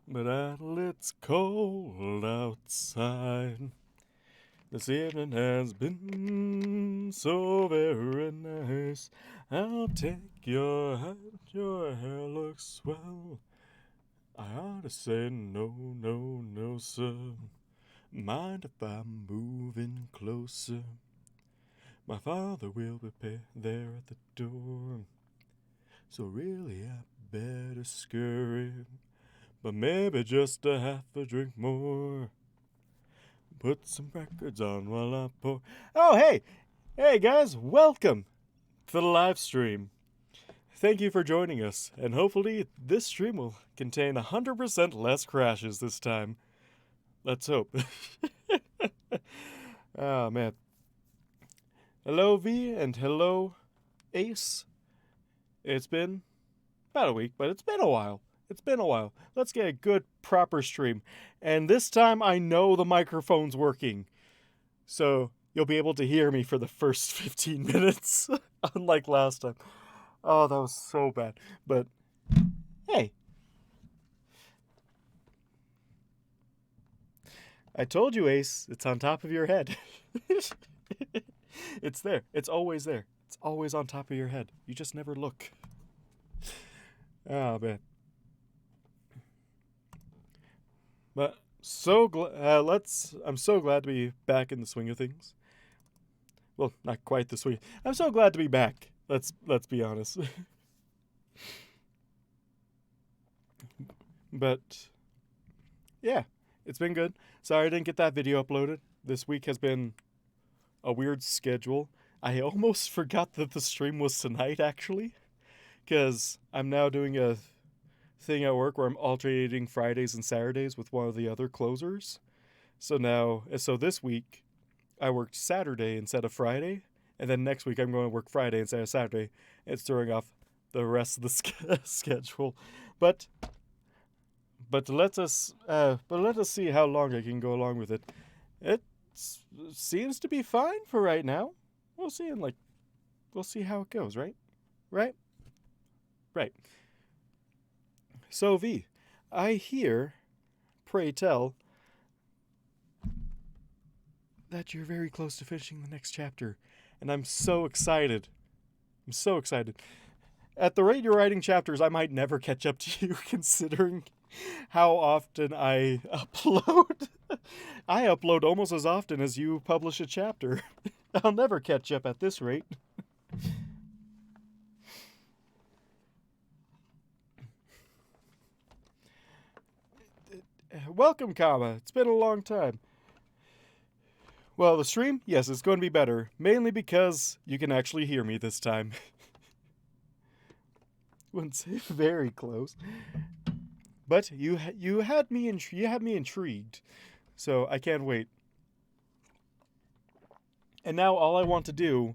but it's cold outside. This evening has been so very nice. I'll take your hat, your hair looks swell. I ought to say no, no, no, sir. Mind if I'm moving closer? My father will be there at the door. So really I better scurry. But maybe just a half a drink more. Put some records on while I pour. Oh, hey! Hey, guys, welcome to the live stream. Thank you for joining us, and hopefully this stream will contain 100% less crashes this time. Let's hope. Oh, man. Hello, V, and hello, Ace. It's been about a week, but it's been a while. It's been a while. Let's get a good, proper stream. And this time I know the microphone's working. So you'll be able to hear me for the first 15 minutes, unlike last time. Oh, that was so bad. But hey, I told you, Ace, it's on top of your head. It's there. It's always there. It's always on top of your head. You just never look. Oh, man. But I'm so glad to be back in the swing of things. Well, not quite the swing. I'm so glad to be back. Let's be honest. But yeah, it's been good. Sorry I didn't get that video uploaded. This week has been a weird schedule. I almost forgot that the stream was tonight, actually, because I'm now doing a thing at work where I'm alternating Fridays and Saturdays with one of the other closers. So this week, I worked Saturday instead of Friday, and then next week I'm going to work Friday instead of Saturday. It's throwing off the rest of the schedule, but let us see how long I can go along with it. It seems to be fine for right now. We'll see we'll see how it goes, right? Right? Right. So V, I hear, pray tell, that you're very close to finishing the next chapter, and I'm so excited. I'm so excited. At the rate you're writing chapters, I might never catch up to you, considering how often I upload. I upload almost as often as you publish a chapter. I'll never catch up at this rate. Welcome, Kama. It's been a long time. Well, the stream, yes, it's going to be better. Mainly because you can actually hear me this time. Wouldn't say very close. But you had me intrigued. So I can't wait. And now all I want to do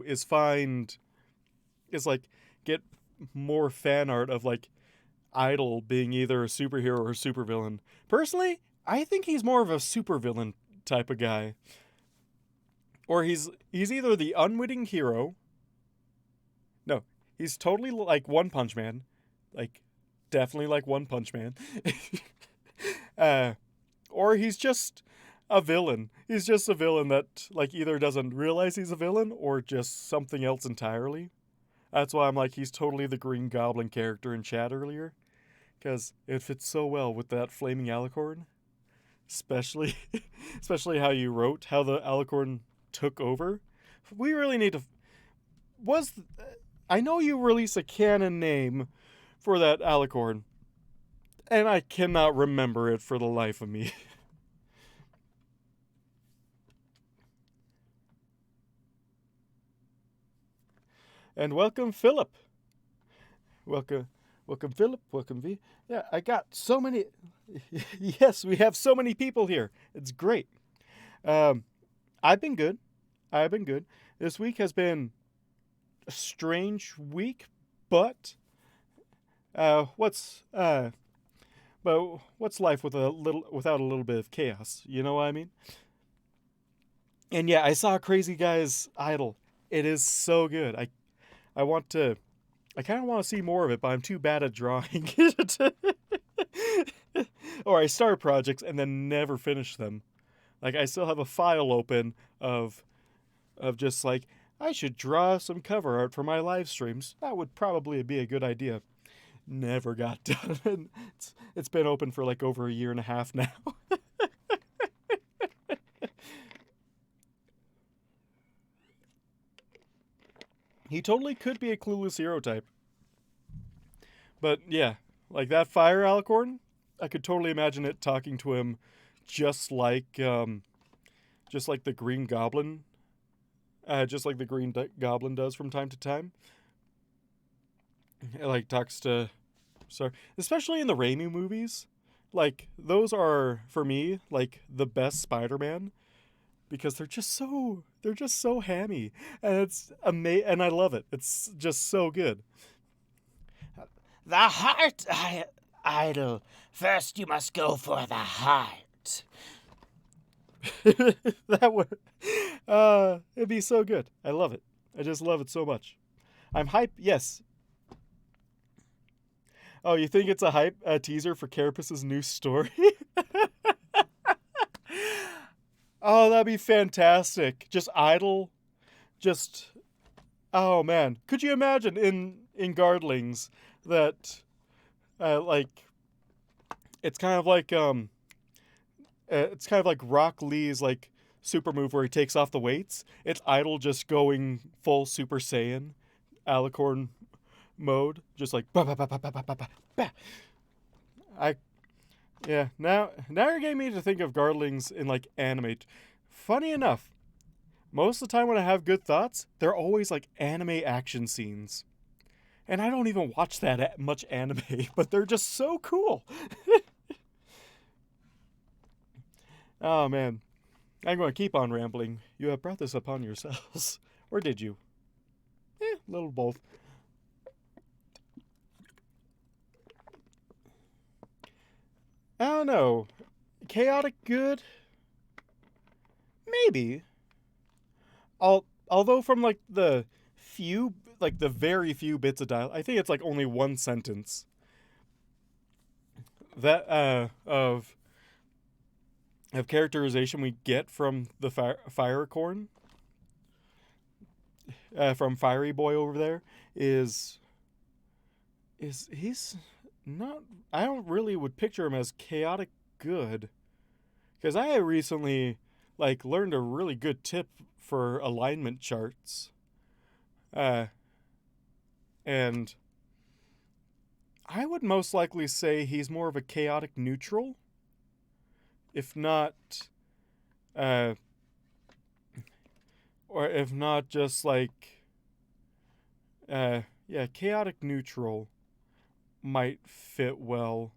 is get more fan art of Idol being either a superhero or a supervillain. Personally, I think he's more of a supervillain type of guy. Or he's either the unwitting hero. No, he's totally like One Punch Man. Definitely like One Punch Man. Or he's just a villain. He's just a villain that either doesn't realize he's a villain or just something else entirely. That's why I'm he's totally the Green Goblin character in chat earlier. Because it fits so well with that flaming alicorn. Especially how you wrote how the alicorn took over. We really need to... I know you released a canon name for that alicorn, and I cannot remember it for the life of me. And welcome, Philip. Welcome, Philip. Welcome, V. Yeah, I got so many... Yes, we have so many people here. It's great. I've been good. This week has been a strange week, but what's life without a little bit of chaos? You know what I mean? And yeah, I saw Crazy Guy's Idol. It is so good. I want to I kind of want to see more of it, but I'm too bad at drawing it. Or I start projects and then never finish them. Like, I still have a file open of just like, I should draw some cover art for my live streams. That would probably be a good idea. Never got done. It's been open for like over a year and a half now. He totally could be a clueless hero type. But yeah, like that fire alicorn, I could totally imagine it talking to him just like the Green Goblin. Just like the Goblin does from time to time. It like talks to, sorry, especially in the Raimi movies. Like, those are, for me, like the best Spider-Man, because they're just so hammy, and it's and I love it. It's just so good. The heart, idol. First you must go for the heart. That would, it'd be so good. I love it. I just love it so much. I'm hype. Yes. Oh, you think it's a teaser for Carapus's new story? Oh, that'd be fantastic. Just idle. Just, oh man. Could you imagine in Gardlings that, like, it's kind of like Rock Lee's like super move where he takes off the weights. It's idle just going full Super Saiyan alicorn mode, just like bah, bah, bah, bah, bah, bah, bah, bah. Yeah, now you're getting me to think of Gardlings in like anime. Funny enough, most of the time when I have good thoughts, they're always like anime action scenes. And I don't even watch that much anime, but they're just so cool. Oh man, I'm going to keep on rambling. You have brought this upon yourselves. Or did you? A little both. I don't know. Chaotic good? Maybe. Although from like the very few bits of dialogue, I think it's like only one sentence that of characterization we get from the Firecorn, from Fiery Boy over there, is he's not, I don't really would picture him as chaotic good, because I recently like learned a really good tip for alignment charts, and I would most likely say he's more of a chaotic neutral, if not, or if not just like, yeah, chaotic neutral might fit well.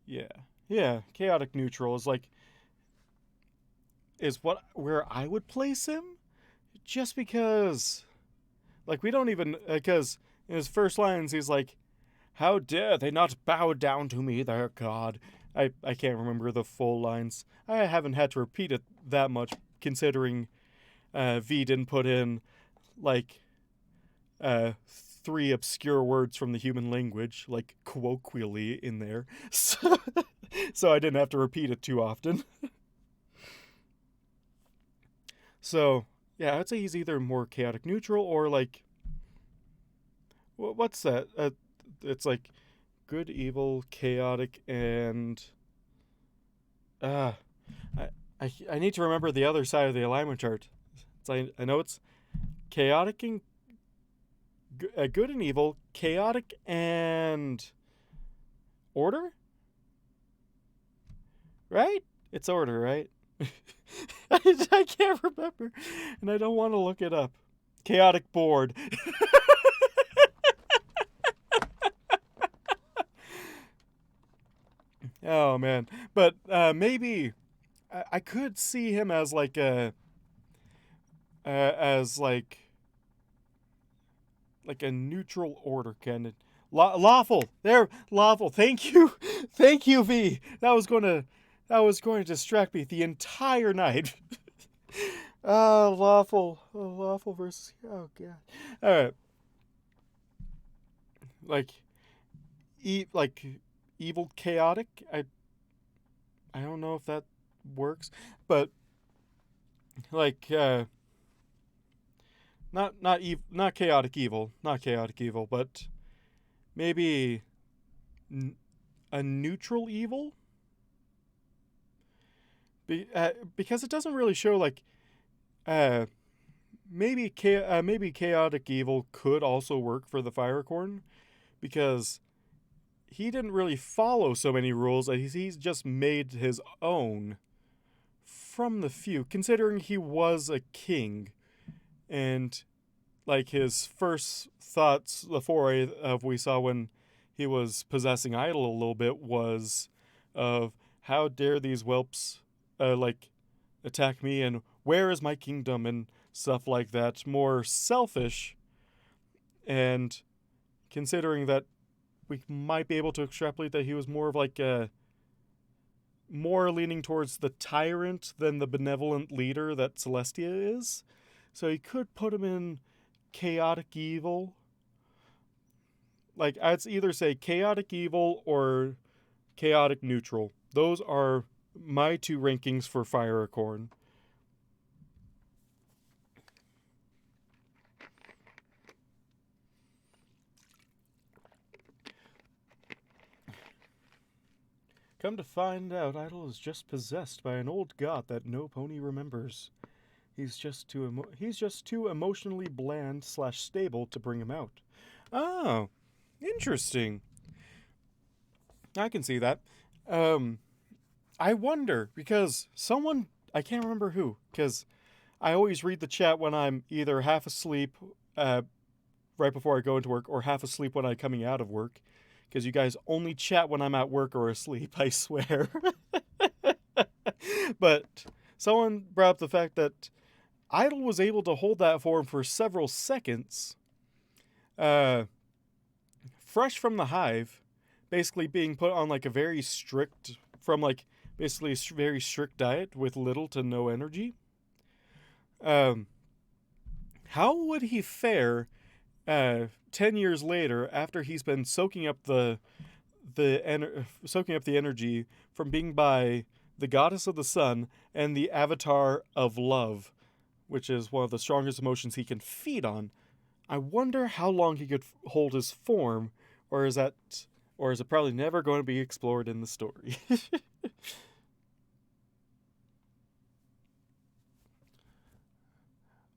Yeah, chaotic neutral is like, where I would place him, just because, like, we don't even, because in his first lines he's like, "How dare they not bow down to me, their god." I can't remember the full lines. I haven't had to repeat it that much, considering V didn't put in like 3 obscure words from the human language, like colloquially, in there. So I didn't have to repeat it too often. So, yeah, I'd say he's either more chaotic neutral or like, what's that? It's like good, evil, chaotic, and I I need to remember the other side of the alignment chart. I know it's chaotic and good and evil, chaotic and order, right? It's order, right? I can't remember, and I don't want to look it up. Chaotic board. Oh man, but maybe I could see him as like a neutral order candidate. Lawful. There, lawful. Thank you. Thank you, V. That was going to distract me the entire night. Lawful. Lawful versus, oh god. All right. like like evil chaotic. I don't know if that works, but like not chaotic evil, not chaotic evil, but maybe n- a neutral evil. Because it doesn't really show like uh maybe chaotic evil could also work for the Firecorn because he didn't really follow so many rules. He's just made his own from the few, considering he was a king and like his first thoughts, the foray of we saw when he was possessing Idol a little bit was of how dare these whelps like attack me and where is my kingdom and stuff like that. More selfish, and considering that we might be able to extrapolate that he was more of like a more leaning towards the tyrant than the benevolent leader that Celestia is. So he could put him in chaotic evil. Like I'd either say chaotic evil or chaotic neutral. Those are my two rankings for Firecorn. Come to find out, Idol is just possessed by an old god that no pony remembers. He's just too emotionally bland slash stable to bring him out. Oh, interesting. I can see that. Um, I wonder because someone I can't remember who because I always read the chat when I'm either half asleep, right before I go into work, or half asleep when I'm coming out of work. Because you guys only chat when I'm at work or asleep. I swear. But someone brought up the fact that Idol was able to hold that form for several seconds, uh, fresh from the hive, basically being put on like a very strict, from like basically a very strict diet with little to no energy. Um, how would he fare 10 years later after he's been soaking up the energy from being by the goddess of the sun and the avatar of love, which is one of the strongest emotions he can feed on? I wonder how long he could hold his form, or is that, or is it probably never going to be explored in the story?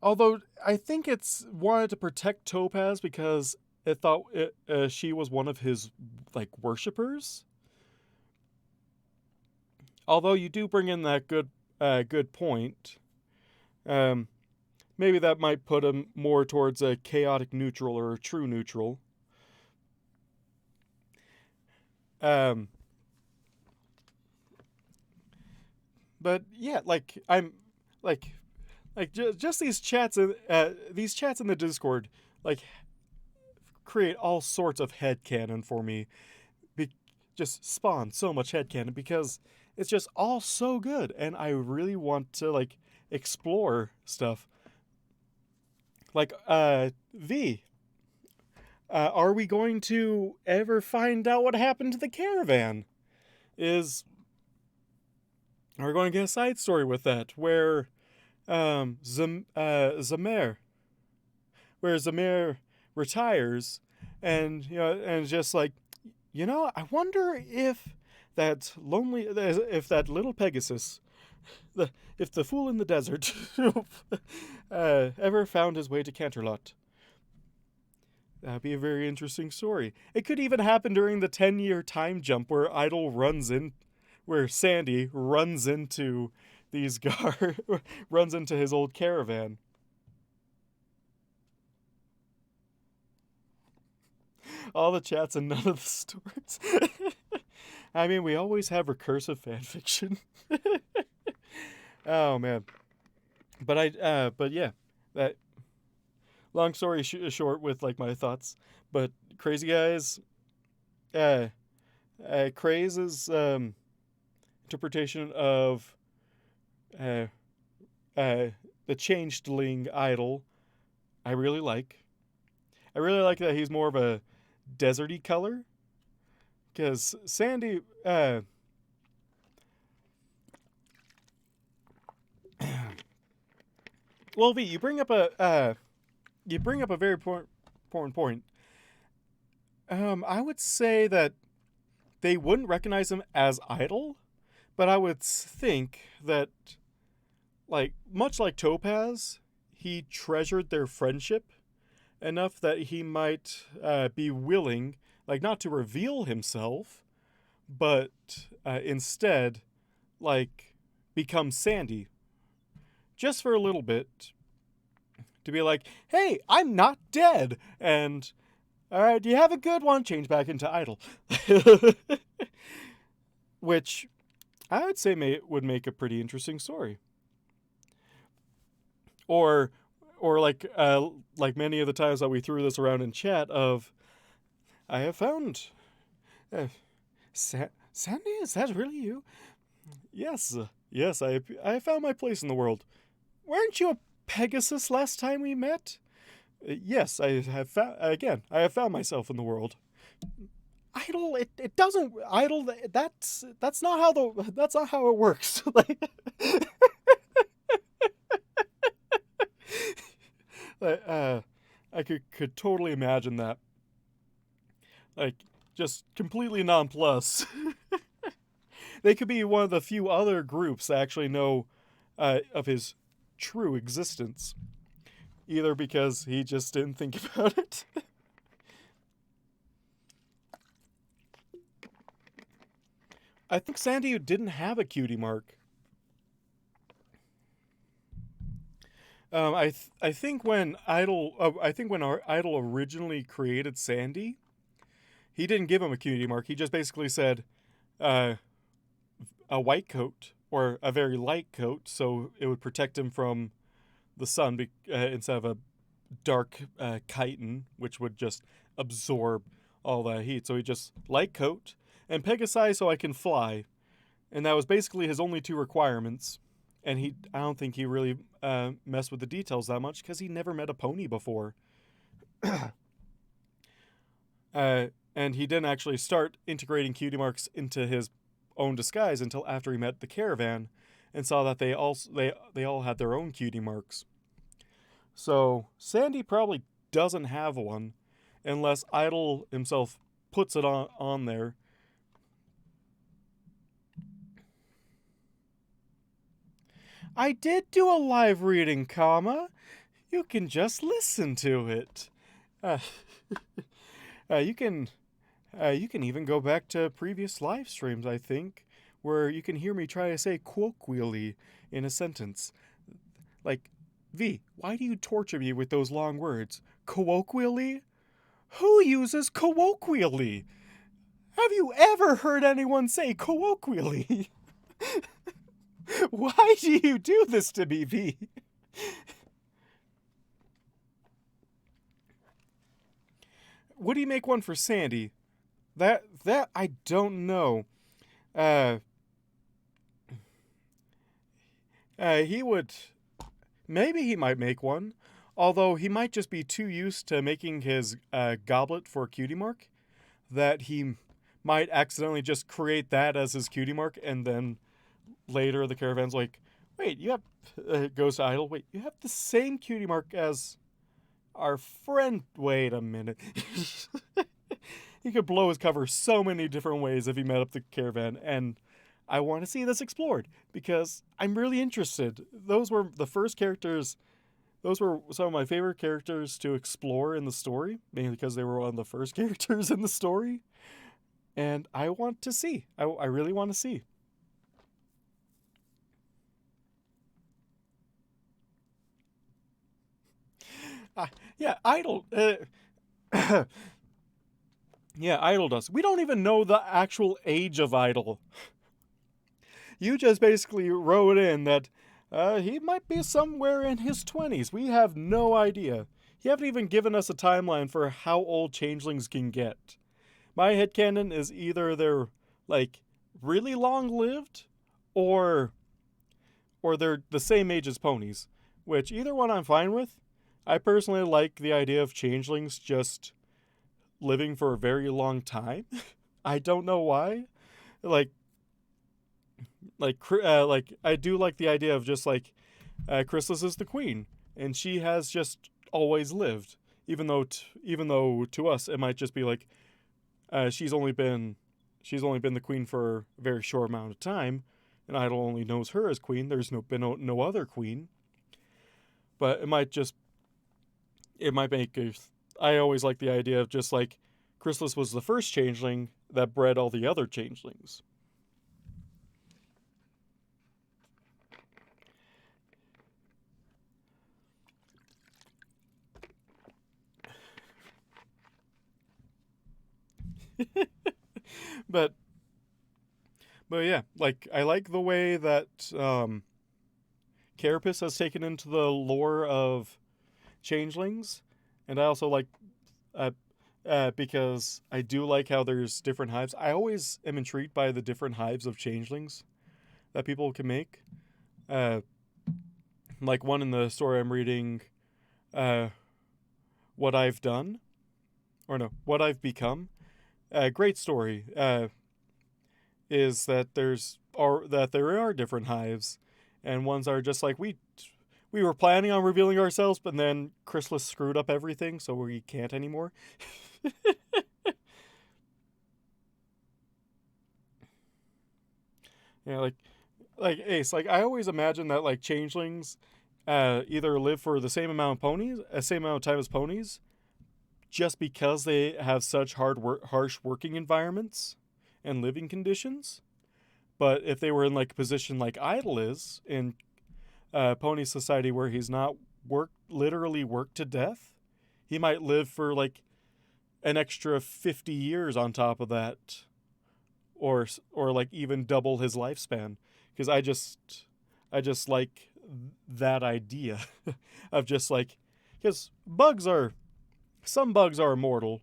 Although I think it's wanted to protect Topaz because it thought she was one of his like worshippers. Although you do bring in that good point. Um, maybe that might put him more towards a chaotic neutral or a true neutral. Um, but yeah, like I'm like just these chats in the Discord like create all sorts of headcanon for me. Be- just spawn so much headcanon because it's just all so good and I really want to like explore stuff. Like V, are we going to ever find out what happened to the caravan? Is Are we going to get a side story with that where Zamer where Zamir retires, and just like, I wonder if that little Pegasus, the if the fool in the desert, ever found his way to Canterlot. That'd be a very interesting story. It could even happen during the 10-year time jump where Sandy runs into these runs into his old caravan. All the chats and none of the stories. I mean, we always have recursive fanfiction. Oh man, but yeah, that long story short with like my thoughts. But crazy guys, uh, Craze's interpretation of uh, uh, the changeling idol, I really like. I really like that he's more of a deserty color. Because Sandy, well, V, you bring up a very important point. I would say that they wouldn't recognize him as idle, but I would think that, like, much like Topaz, he treasured their friendship enough that he might be willing, like, not to reveal himself, but instead, like, become Sandy just for a little bit, to be like, hey, I'm not dead, and all right, you have a good one, change back into idle. Which I would say would make a pretty interesting story. Or like many of the times that we threw this around in chat of, I have found Sandy, is that really you? Yes, yes, I have found my place in the world. Weren't you a Pegasus last time we met? Yes, I have found, again, I have found myself in the world. Idle, it doesn't idle. That's not how it works. Like, I could totally imagine that. Like, just completely nonplussed. They could be one of the few other groups that actually know of his true existence. Either because he just didn't think about it. I think Sandy didn't have a cutie mark. I think when our Idol originally created Sandy, he didn't give him a cutie mark. He just basically said, a white coat or a very light coat, so it would protect him from the sun instead of a dark chitin, which would just absorb all that heat. So he just light coat and Pegasi, so I can fly, and that was basically his only two requirements. And I don't think he really messed with the details that much because he never met a pony before. And he didn't actually start integrating cutie marks into his own disguise until after he met the caravan and saw that they all had their own cutie marks. So Sandy probably doesn't have one unless Idol himself puts it on there. I did do a live reading, comma. You can just listen to it. You can even go back to previous live streams, I think, where you can hear me try to say colloquially in a sentence. Like, V, why do you torture me with those long words? Colloquially? Who uses colloquially? Have you ever heard anyone say colloquially? Why do you do this to me, V? Would he make one for Sandy? That I don't know. He would. Maybe he might make one, although he might just be too used to making his goblet for cutie mark that he might accidentally just create that as his cutie mark, and then later the caravan's like, wait, you have goes to Idol. Wait, you have the same cutie mark as our friend. Wait a minute. He could blow his cover so many different ways if he met up the caravan, and I want to see this explored because I'm really interested. Those were the first characters. Those were some of my favorite characters to explore in the story, mainly because they were one of the first characters in the story. And I want to see. I really want to see. Yeah, Idol. Yeah, Idol does. We don't even know the actual age of Idol. You just basically wrote in that he might be somewhere in his 20s. We have no idea. You haven't even given us a timeline for how old changelings can get. My headcanon is either they're, like, really long-lived, or they're the same age as ponies, which either one I'm fine with. I personally like the idea of changelings just living for a very long time. I don't know why. Like, like I do like the idea of just like Chrysalis is the queen, and she has just always lived. Even though to us it might just be like she's only been the queen for a very short amount of time, and Idol only knows her as queen. There's been no other queen, but it might make. I always like the idea of just like Chrysalis was the first changeling that bred all the other changelings. but yeah, like I like the way that Carapace has taken into the lore of changelings, and I also like uh, because I do like how there's different hives. I always am intrigued by the different hives of changelings that people can make. Uh, like one in the story I'm reading, what I've done, or no, what I've become. Great story. Is that there are different hives, and ones are just like we were planning on revealing ourselves, but then Chrysalis screwed up everything, so we can't anymore. Yeah, like Ace. Like I always imagine that like changelings, either live for the same amount of time as ponies, just because they have such harsh working environments and living conditions. But if they were in like a position like Idol is in Pony Society, where he's not literally worked to death, he might live for like an extra 50 years on top of that, or like even double his lifespan. Because I just like that idea of just like, because some bugs are immortal,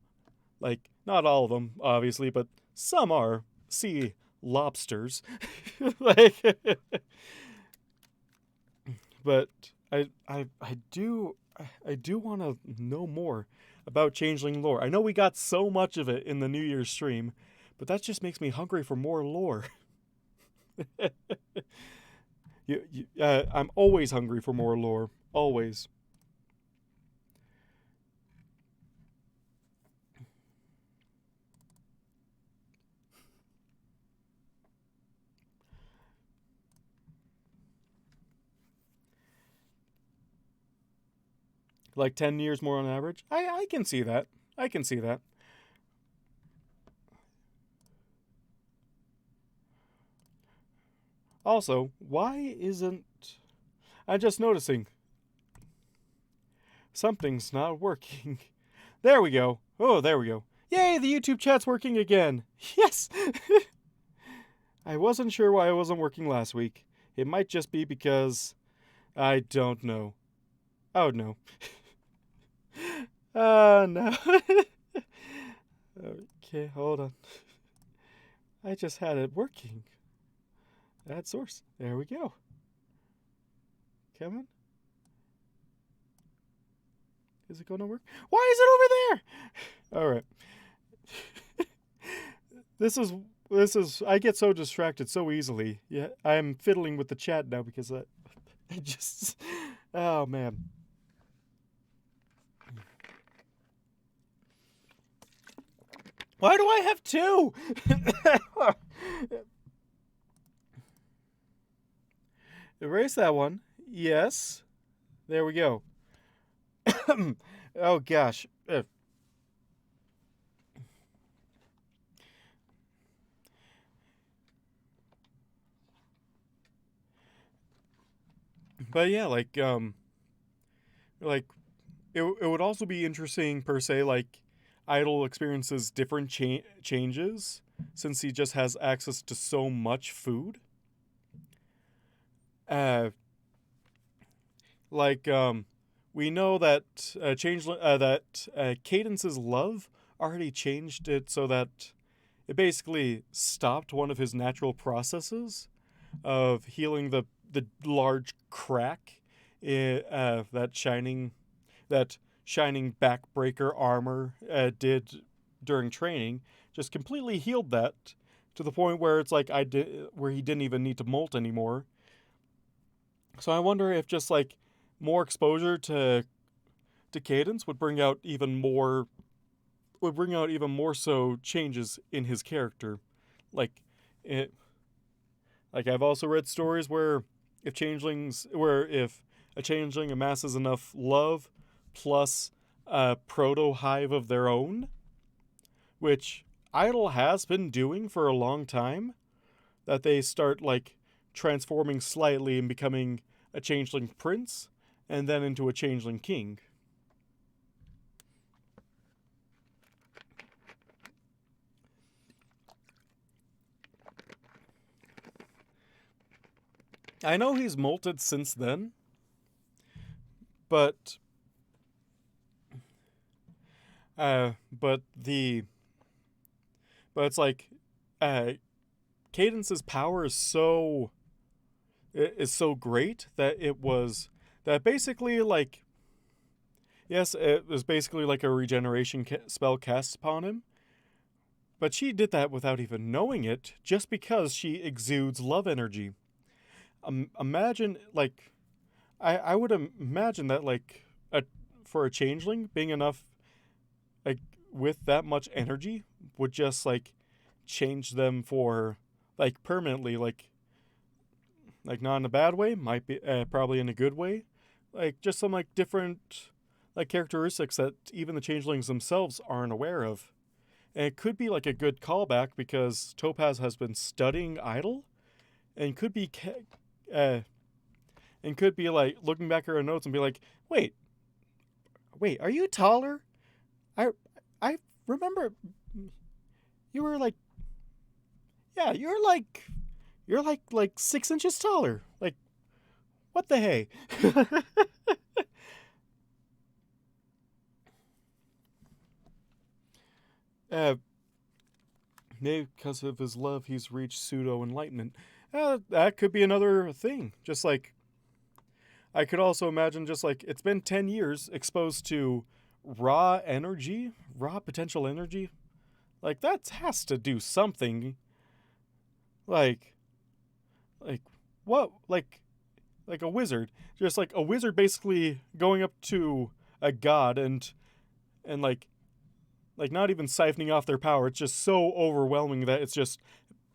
like not all of them obviously, but some are. See lobsters. like but I do want to know more about changeling lore. I know we got so much of it in the New Year's stream, but that just makes me hungry for more lore. I'm always hungry for more lore. Always. Like 10 years more on average. I can see that. I can see that. Also, why isn't... I'm just noticing. Something's not working. There we go. Oh, there we go. Yay, the YouTube chat's working again. Yes! I wasn't sure why it wasn't working last week. It might just be because... I don't know. Oh, no. No. Okay, hold on. I just had it working. Add source. There we go. Come on. Is it going to work? Why is it over there? All right. This is I get so distracted so easily. Yeah, I'm fiddling with the chat now because I just oh man. Why do I have two? Erase that one. Yes. There we go. Oh gosh. But yeah, like it would also be interesting per se, like Idol experiences different changes since he just has access to so much food. Uh like we know that Cadence's love already changed it so that it basically stopped one of his natural processes of healing the large crack that shining backbreaker armor did during training just completely healed that to the point where it's like where he didn't even need to molt anymore. So I wonder if just like more exposure to Cadence would bring out even more so changes in his character. Like it like I've also read stories where if a changeling amasses enough love plus a proto hive of their own, which Idol has been doing for a long time, that they start like transforming slightly and becoming a changeling prince and then into a changeling king. I know he's molted since then, but but it's like uh Cadence's power is so great that basically like yes, it was basically like a regeneration spell cast upon him, but she did that without even knowing it, just because she exudes love energy. Imagine like I would imagine that like for a changeling being enough like with that much energy would just like change them for like permanently, like not in a bad way, might be probably in a good way, like just some like different like characteristics that even the changelings themselves aren't aware of. And it could be like a good callback because Topaz has been studying Idol and uh, could be like looking back at her notes and be like, wait, are you taller? I remember you were like, yeah, you're like 6 inches taller. Like, what the hey? uh, Maybe because of his love, he's reached pseudo enlightenment. That could be another thing. Just like I could also imagine, just like it's been 10 years exposed to raw potential energy. Like that has to do something. Like, like what? Like a wizard, just like a wizard basically going up to a god and like not even siphoning off their power. It's just so overwhelming that it's just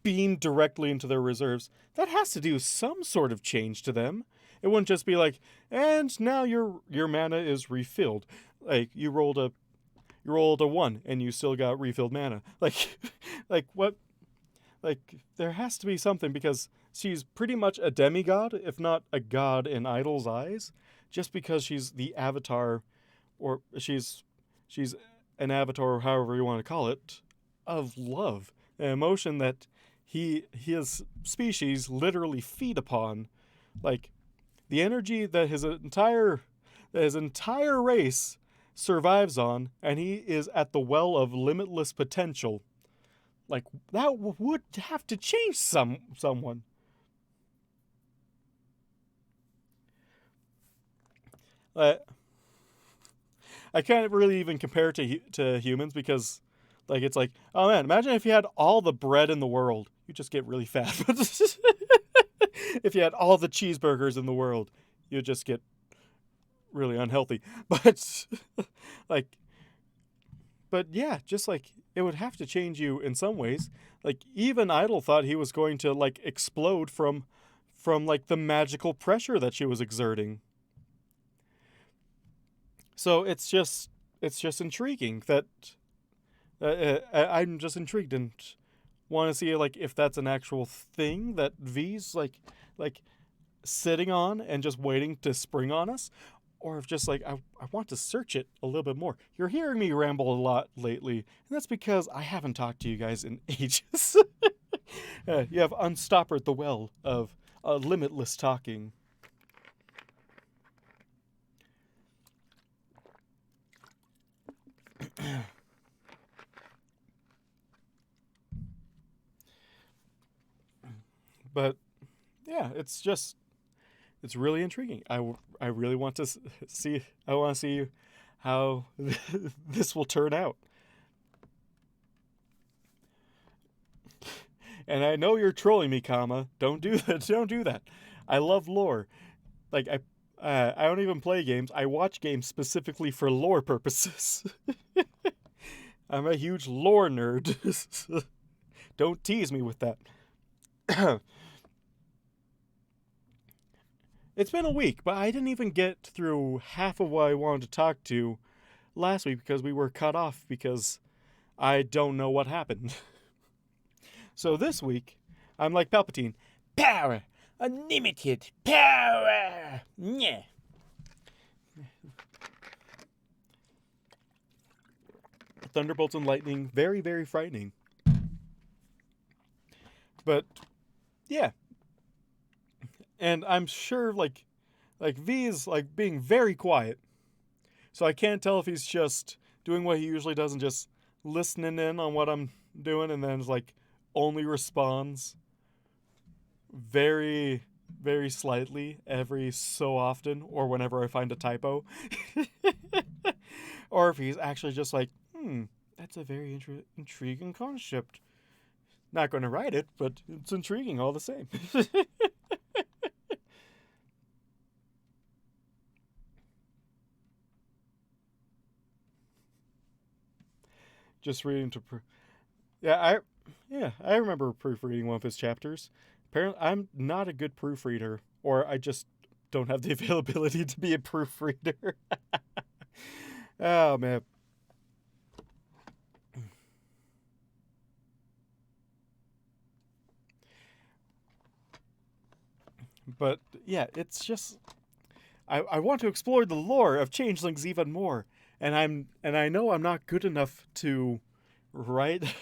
beamed directly into their reserves. That has to do some sort of change to them. It wouldn't just be like, and now your mana is refilled. Like you rolled a 1 and you still got refilled mana. Like like what like there has to be something because she's pretty much a demigod, if not a god in Idol's eyes, just because she's the avatar, or she's an avatar, however you want to call it, of love, an emotion that his species literally feed upon, like the energy that his entire race survives on, and he is at the well of limitless potential. Like that would have to change someone. Uh, I can't really even compare it to humans because, like, it's like, oh man, imagine if you had all the bread in the world, you just get really fat. If you had all the cheeseburgers in the world, you'd just get really unhealthy. But like, but yeah, just like it would have to change you in some ways. Like even Idol thought he was going to like explode from like the magical pressure that she was exerting. So it's just intriguing that I'm just intrigued and want to see like if that's an actual thing that V's like sitting on and just waiting to spring on us, or if just like I want to search it a little bit more. You're hearing me ramble a lot lately, and that's because I haven't talked to you guys in ages. You have unstoppered the well of limitless talking. But yeah, it's really intriguing. I really want to see. I want to see how this will turn out. And I know you're trolling me, comma. Don't do that. Don't do that. I love lore. Like I don't even play games. I watch games specifically for lore purposes. I'm a huge lore nerd. Don't tease me with that. It's been a week, but I didn't even get through half of what I wanted to talk to last week because we were cut off because I don't know what happened. So this week, I'm like Palpatine. Power! Unlimited power! Yeah. Thunderbolts and lightning, very, very frightening. But yeah. And I'm sure like V is like being very quiet. So I can't tell if he's just doing what he usually does and just listening in on what I'm doing and then like only responds very, very slightly every so often or whenever I find a typo. Or if he's actually just like, that's a very intriguing concept. Not going to write it, but it's intriguing all the same. Just reading to... I remember proofreading one of his chapters. Apparently, I'm not a good proofreader, or I just don't have the availability to be a proofreader. Oh, man. But yeah, it's just I want to explore the lore of changelings even more, and I know I'm not good enough to write.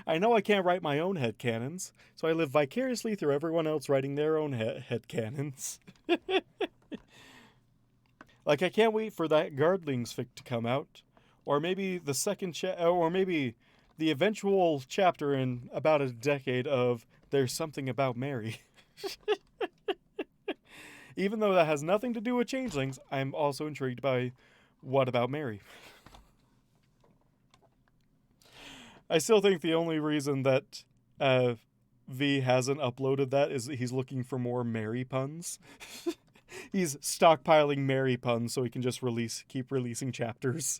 I know I can't write my own headcanons, so I live vicariously through everyone else writing their own headcanons. Like I can't wait for that Guardlings fic to come out, or maybe the second or maybe the eventual chapter in about a decade of There's Something About Mary. Even though that has nothing to do with changelings, I'm also intrigued by What About Mary. I still think the only reason that V hasn't uploaded that is that he's looking for more Mary puns. He's stockpiling Mary puns so he can just keep releasing chapters.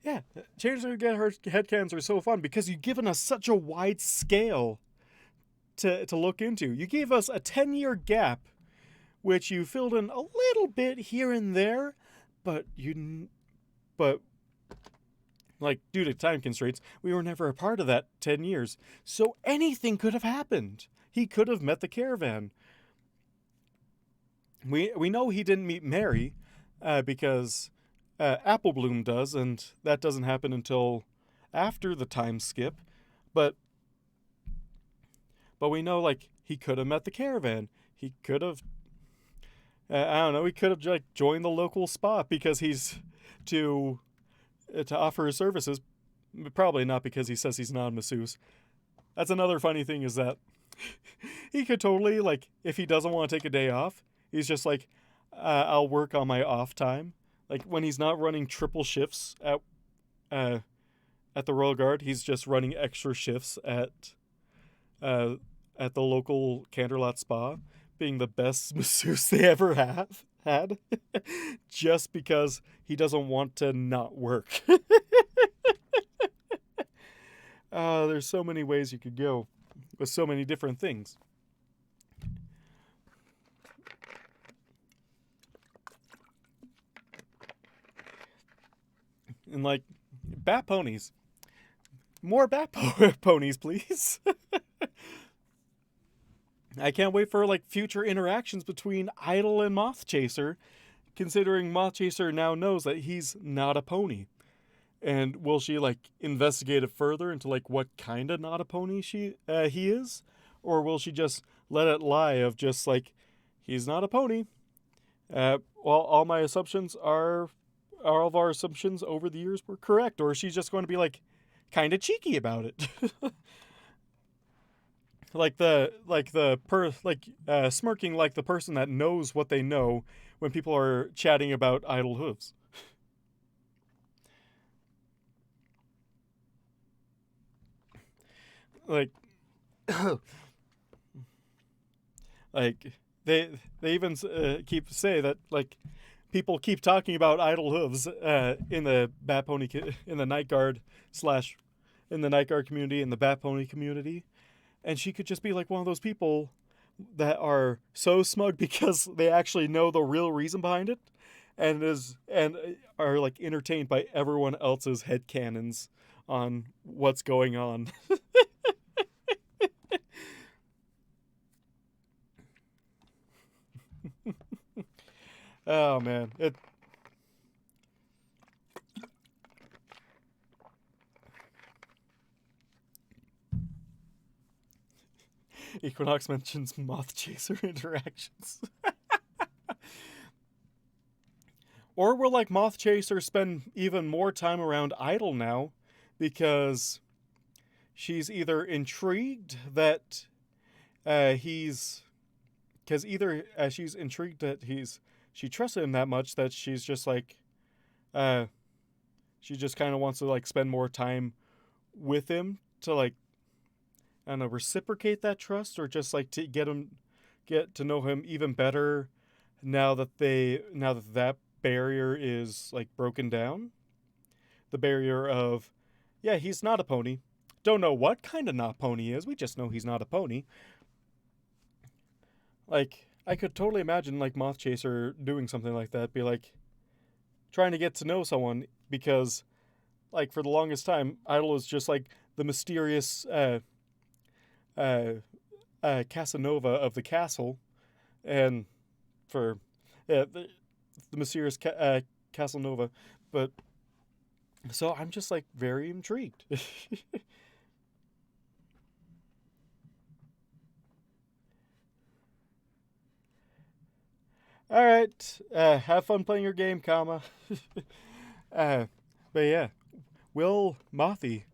Yeah, Changeling headcanons are so fun because you've given us such a wide scale to look into. You gave us a 10-year gap, which you filled in a little bit here and there, but like due to time constraints, we were never a part of that 10 years. So anything could have happened. He could have met the caravan. We know he didn't meet Mary because Applebloom does, and that doesn't happen until after the time skip. But we know like he could have met the caravan. He could have I don't know. He could have like joined the local spa because he's to offer his services. Probably not because he says he's not a masseuse. That's another funny thing is that he could totally like if he doesn't want to take a day off, he's just like, I'll work on my off time. Like when he's not running triple shifts at the Royal Guard, he's just running extra shifts at the local Canterlot Spa, being the best masseuse they ever had, just because he doesn't want to not work. There's so many ways you could go with so many different things. And like bat ponies. More bat ponies, please. I can't wait for like future interactions between Idol and Moth Chaser, considering Moth Chaser now knows that he's not a pony. And will she like investigate it further into like what kind of not a pony he is, or will she just let it lie of just like he's not a pony? Well, all my assumptions are all of our assumptions over the years were correct, or she's just going to be like kind of cheeky about it. Smirking like the person that knows what they know when people are chatting about idle hooves. like, like they even say that like people keep talking about idle hooves in the Bat Pony in the Night Guard slash in the Night Guard community, in the Bat Pony community, and she could just be like one of those people that are so smug because they actually know the real reason behind it, and are like entertained by everyone else's headcanons on what's going on. Oh man, Equinox mentions Moth Chaser interactions. Or will like Moth Chaser spend even more time around Idol now because she's either intrigued that he's because either she's intrigued that she trusts him that much that she's just like uh she just kind of wants to like spend more time with him to like I don't know, reciprocate that trust, or just like to get to know him even better now that that barrier is like broken down. The barrier of, yeah, he's not a pony. Don't know what kind of not pony is. We just know he's not a pony. Like I could totally imagine like Moth Chaser doing something like that. Be like trying to get to know someone because like for the longest time, Idol is just like the mysterious uh, Casanova of the castle, and for the mysterious Casanova. But so I'm just like very intrigued. All right, have fun playing your game, comma. uh, but yeah, will Mothy,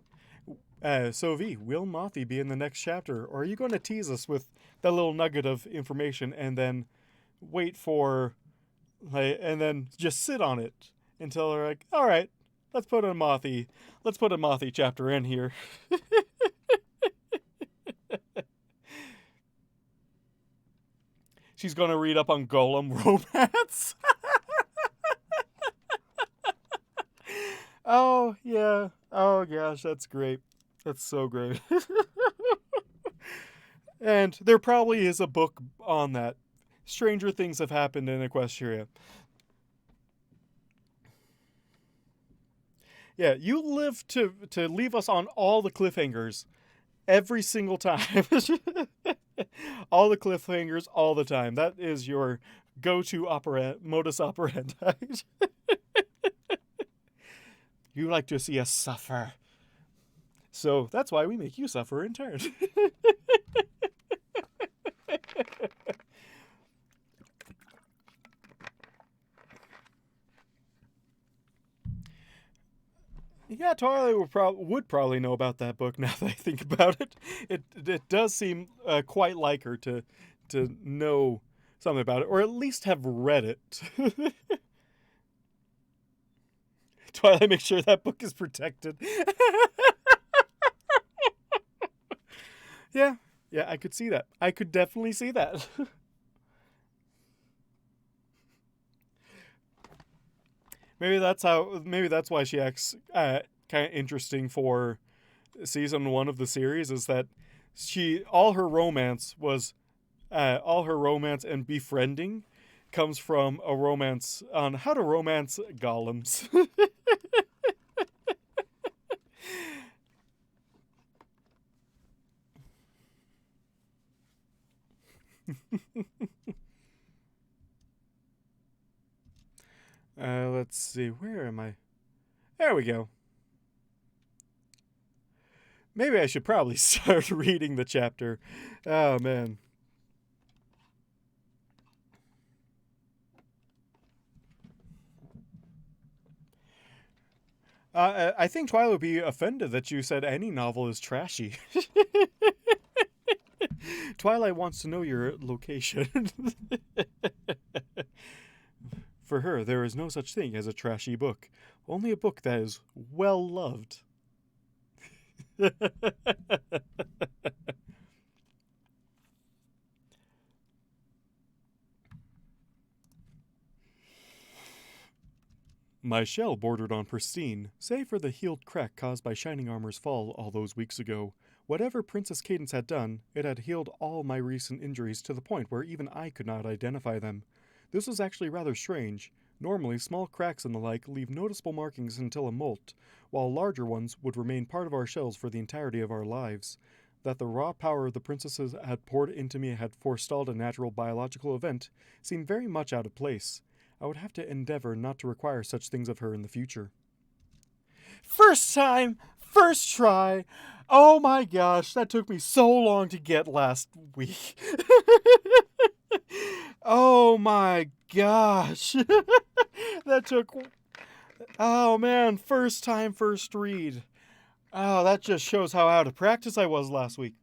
will Mothy be in the next chapter, or are you going to tease us with that little nugget of information and then wait for, like, and then just sit on it until they're like, all right, let's put a Mothy chapter in here. She's going to read up on Golem romance. Oh, yeah. Oh, gosh, that's great. That's so great. And there probably is a book on that. Stranger things have happened in Equestria. Yeah, you live to leave us on all the cliffhangers every single time. All the cliffhangers all the time. That is your go-to modus operandi. You like to see us suffer. So that's why we make you suffer in turn. Yeah, Twilight would probably know about that book now that I think about it. It does seem quite like her to know something about it, or at least have read it. Twilight, make sure that book is protected. Yeah, yeah, I could see that. I could definitely see that. Maybe that's how. Maybe that's why she acts kind of interesting for season one of the series. Is that all her romance and befriending comes from a romance on how to romance golems. Let's see, where am I? There we go. Maybe I should probably start reading the chapter. Oh man. I think Twilight would be offended that you said any novel is trashy. Twilight wants to know your location. For her, there is no such thing as a trashy book, only a book that is well loved. My shell bordered on pristine, save for the healed crack caused by Shining Armor's fall all those weeks ago. Whatever Princess Cadence had done, it had healed all my recent injuries to the point where even I could not identify them. This was actually rather strange. Normally, small cracks and the like leave noticeable markings until a molt, while larger ones would remain part of our shells for the entirety of our lives. That the raw power the princesses had poured into me had forestalled a natural biological event seemed very much out of place. I would have to endeavor not to require such things of her in the future. First time, first try. Oh my gosh, that took me so long to get last week. Oh my gosh. That took... Oh man, first time, first read. Oh, that just shows how out of practice I was last week.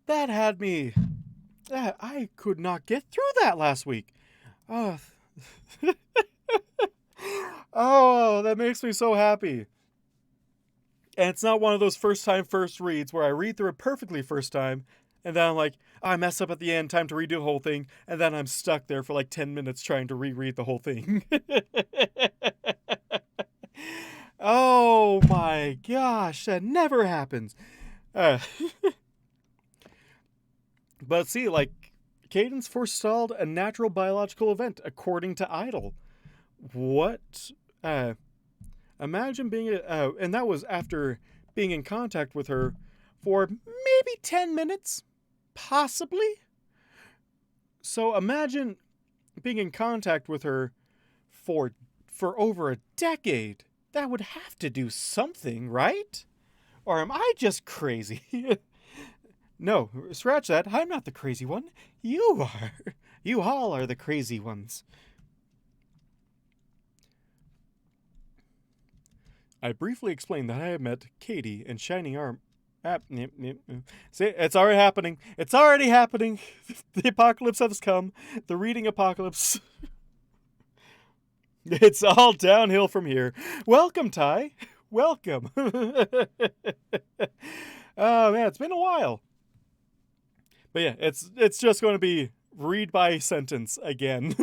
That had me... I could not get through that last week. Oh, oh, that makes me so happy. And it's not one of those first time, first reads where I read through it perfectly first time, and then I'm like, oh, I messed up at the end, time to redo the whole thing, and then I'm stuck there for like 10 minutes trying to reread the whole thing. Oh my gosh, that never happens. But see, like, Cadence forestalled a natural biological event, according to Idle. What? Imagine being and that was after being in contact with her for maybe 10 minutes, possibly. So imagine being in contact with her for over a decade. That would have to do something, right? Or am I just crazy? No, scratch that. I'm not the crazy one. You are. You all are the crazy ones. I briefly explained that I had met Katie and Shining Arm. See, it's already happening. It's already happening. The apocalypse has come. The reading apocalypse. It's all downhill from here. Welcome, Ty. Welcome. Oh, man, it's been a while. But yeah, it's just going to be read by sentence again.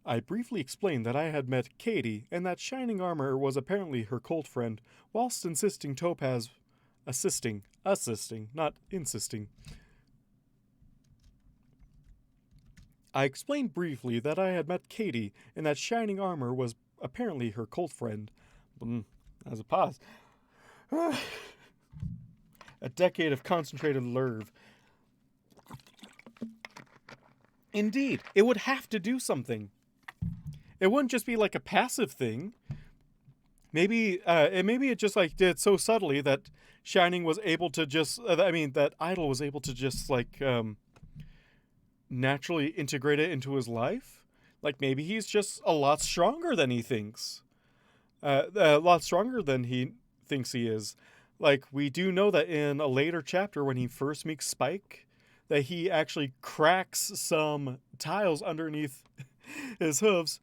I briefly explained that I had met Katie and that Shining Armor was apparently her cult friend, whilst insisting Topaz assisting, not insisting. I explained briefly that I had met Katie and that Shining Armor was apparently her cult friend. As a pause. A decade of concentrated lerv. Indeed, it would have to do something. It wouldn't just be like a passive thing. Maybe it just like did so subtly that Shining was able to just, that Idol was able to just like naturally integrate it into his life. Like maybe he's just a lot stronger than he thinks. A lot stronger than he thinks he is. Like, we do know that in a later chapter when he first meets Spike, that he actually cracks some tiles underneath his hooves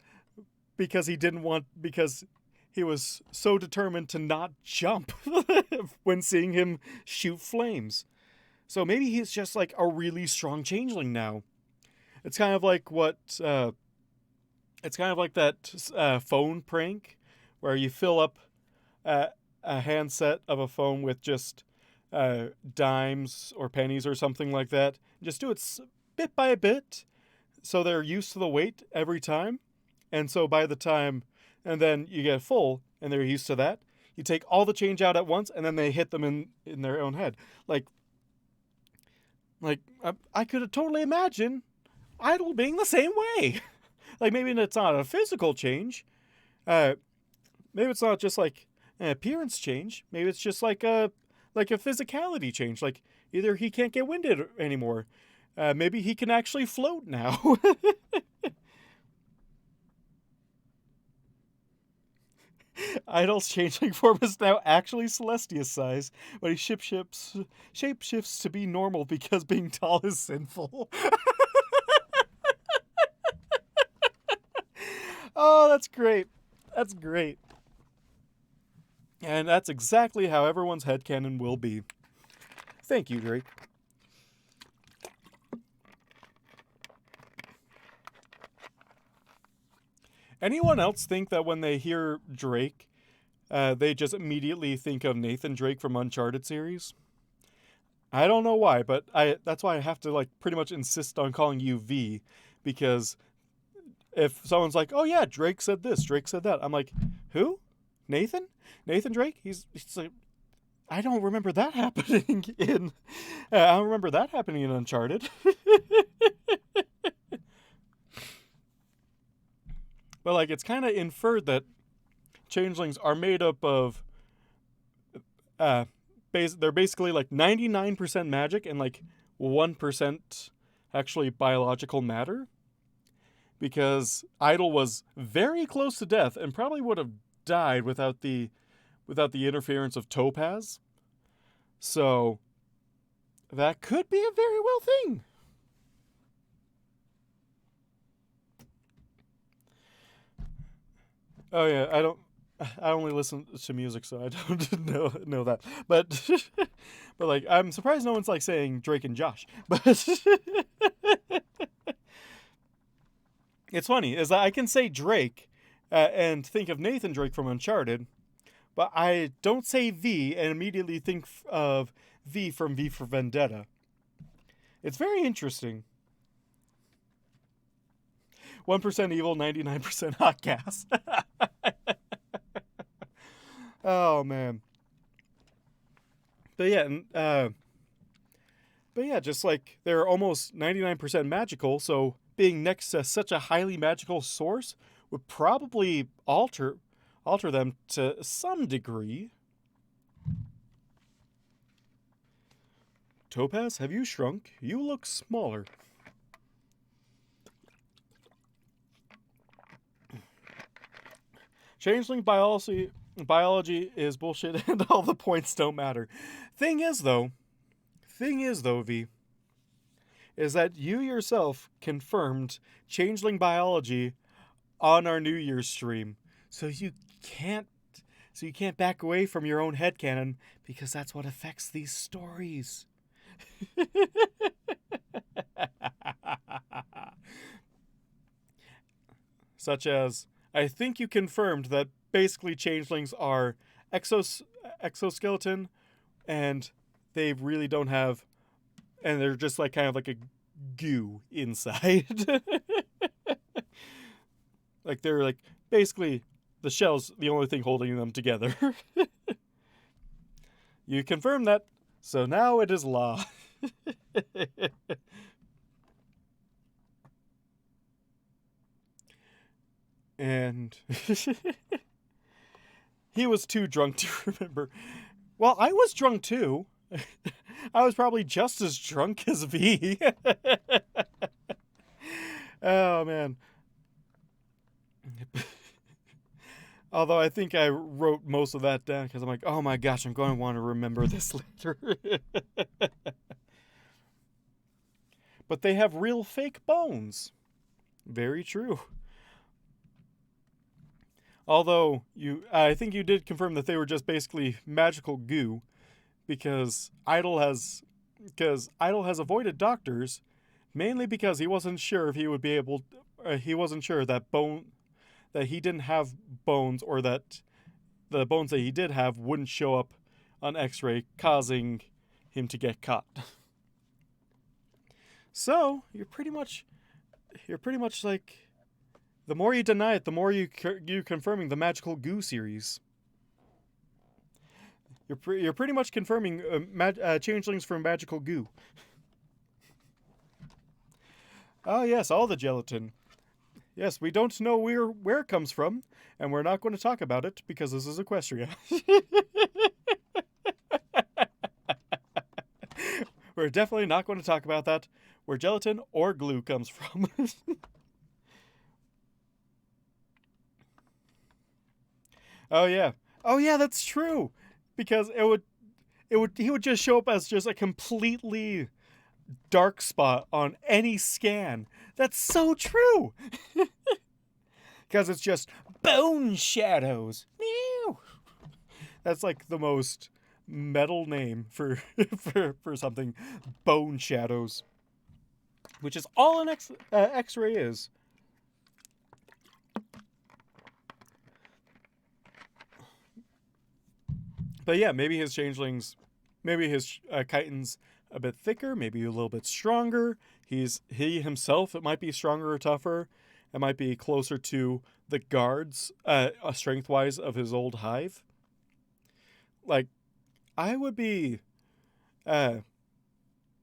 because he was so determined to not jump when seeing him shoot flames. So maybe he's just like a really strong changeling now. It's kind of like that phone prank where you fill up a handset of a phone with just dimes or pennies or something like that. Just do it bit by bit so they're used to the weight every time. And so by the time, and then you get full and they're used to that, you take all the change out at once and then they hit them in their own head. Like I could totally imagine Idol being the same way. Like maybe it's not a physical change. Maybe it's not just like an appearance change. Maybe it's just like a physicality change. Like either he can't get winded anymore. Maybe he can actually float now. Idol's changeling form is now actually Celestia's size, but he shapeshifts to be normal because being tall is sinful. Oh, that's great. That's great. And that's exactly how everyone's headcanon will be. Thank you, Drake. Anyone else think that when they hear Drake, they just immediately think of Nathan Drake from Uncharted series? I don't know why, but that's why I have to like pretty much insist on calling you V, because if someone's like, "Oh yeah, Drake said this, Drake said that," I'm like, "Who? Nathan? Nathan Drake? He's like, I don't remember that happening in. I don't remember that happening in Uncharted." But like, it's kind of inferred that changelings are made up of. They're basically like 99% magic and like 1% actually biological matter. Because Idol was very close to death and probably would have died without the interference of Topaz. So that could be a very well thing. Oh yeah, I only listen to music, so I don't know that. But but like, I'm surprised no one's like saying Drake and Josh. But it's funny is that I can say Drake and think of Nathan Drake from Uncharted, but I don't say V and immediately think of V from V for Vendetta. It's very interesting. 1% evil, 99% hot gas. Oh man. But yeah, but yeah, just like they're almost 99% magical, so being next to such a highly magical source would probably alter them to some degree. Topaz, have you shrunk? You look smaller. Changeling biology is bullshit and all the points don't matter. Thing is though, V, is that you yourself confirmed changeling biology on our New Year's stream. So you can't back away from your own headcanon because that's what affects these stories. Such as, I think you confirmed that basically changelings are exoskeleton and they really don't have, and they're just like kind of like a goo inside. Like they're like basically the shell's the only thing holding them together. You confirm that, so now it is law. And he was too drunk to remember. Well, I was drunk too. I was probably just as drunk as V. Oh man. Although I think I wrote most of that down because I'm like, oh my gosh, I'm going to want to remember this later. But they have real fake bones. Very true. Although I think you did confirm that they were just basically magical goo, because Idol has avoided doctors, mainly because he wasn't sure if he would be able. He wasn't sure that he didn't have bones, or that the bones that he did have wouldn't show up on X-ray, causing him to get caught. So you're pretty much like, the more you deny it, the more you confirming the magical goo series. You're pretty much confirming changelings from magical goo. Oh yes, all the gelatin. Yes, we don't know where it comes from, and we're not going to talk about it because this is Equestria. We're definitely not going to talk about that, where gelatin or glue comes from. Oh yeah, that's true, because he would just show up as just a completely dark spot on any scan. That's so true. Because it's just bone shadows. That's like the most metal name for something. Bone shadows, which is all an X-ray is. But yeah, maybe his changelings, maybe his chitin's a bit thicker, maybe a little bit stronger. He himself, it might be stronger or tougher. It might be closer to the guards, strength wise, of his old hive. Like, I would be, uh,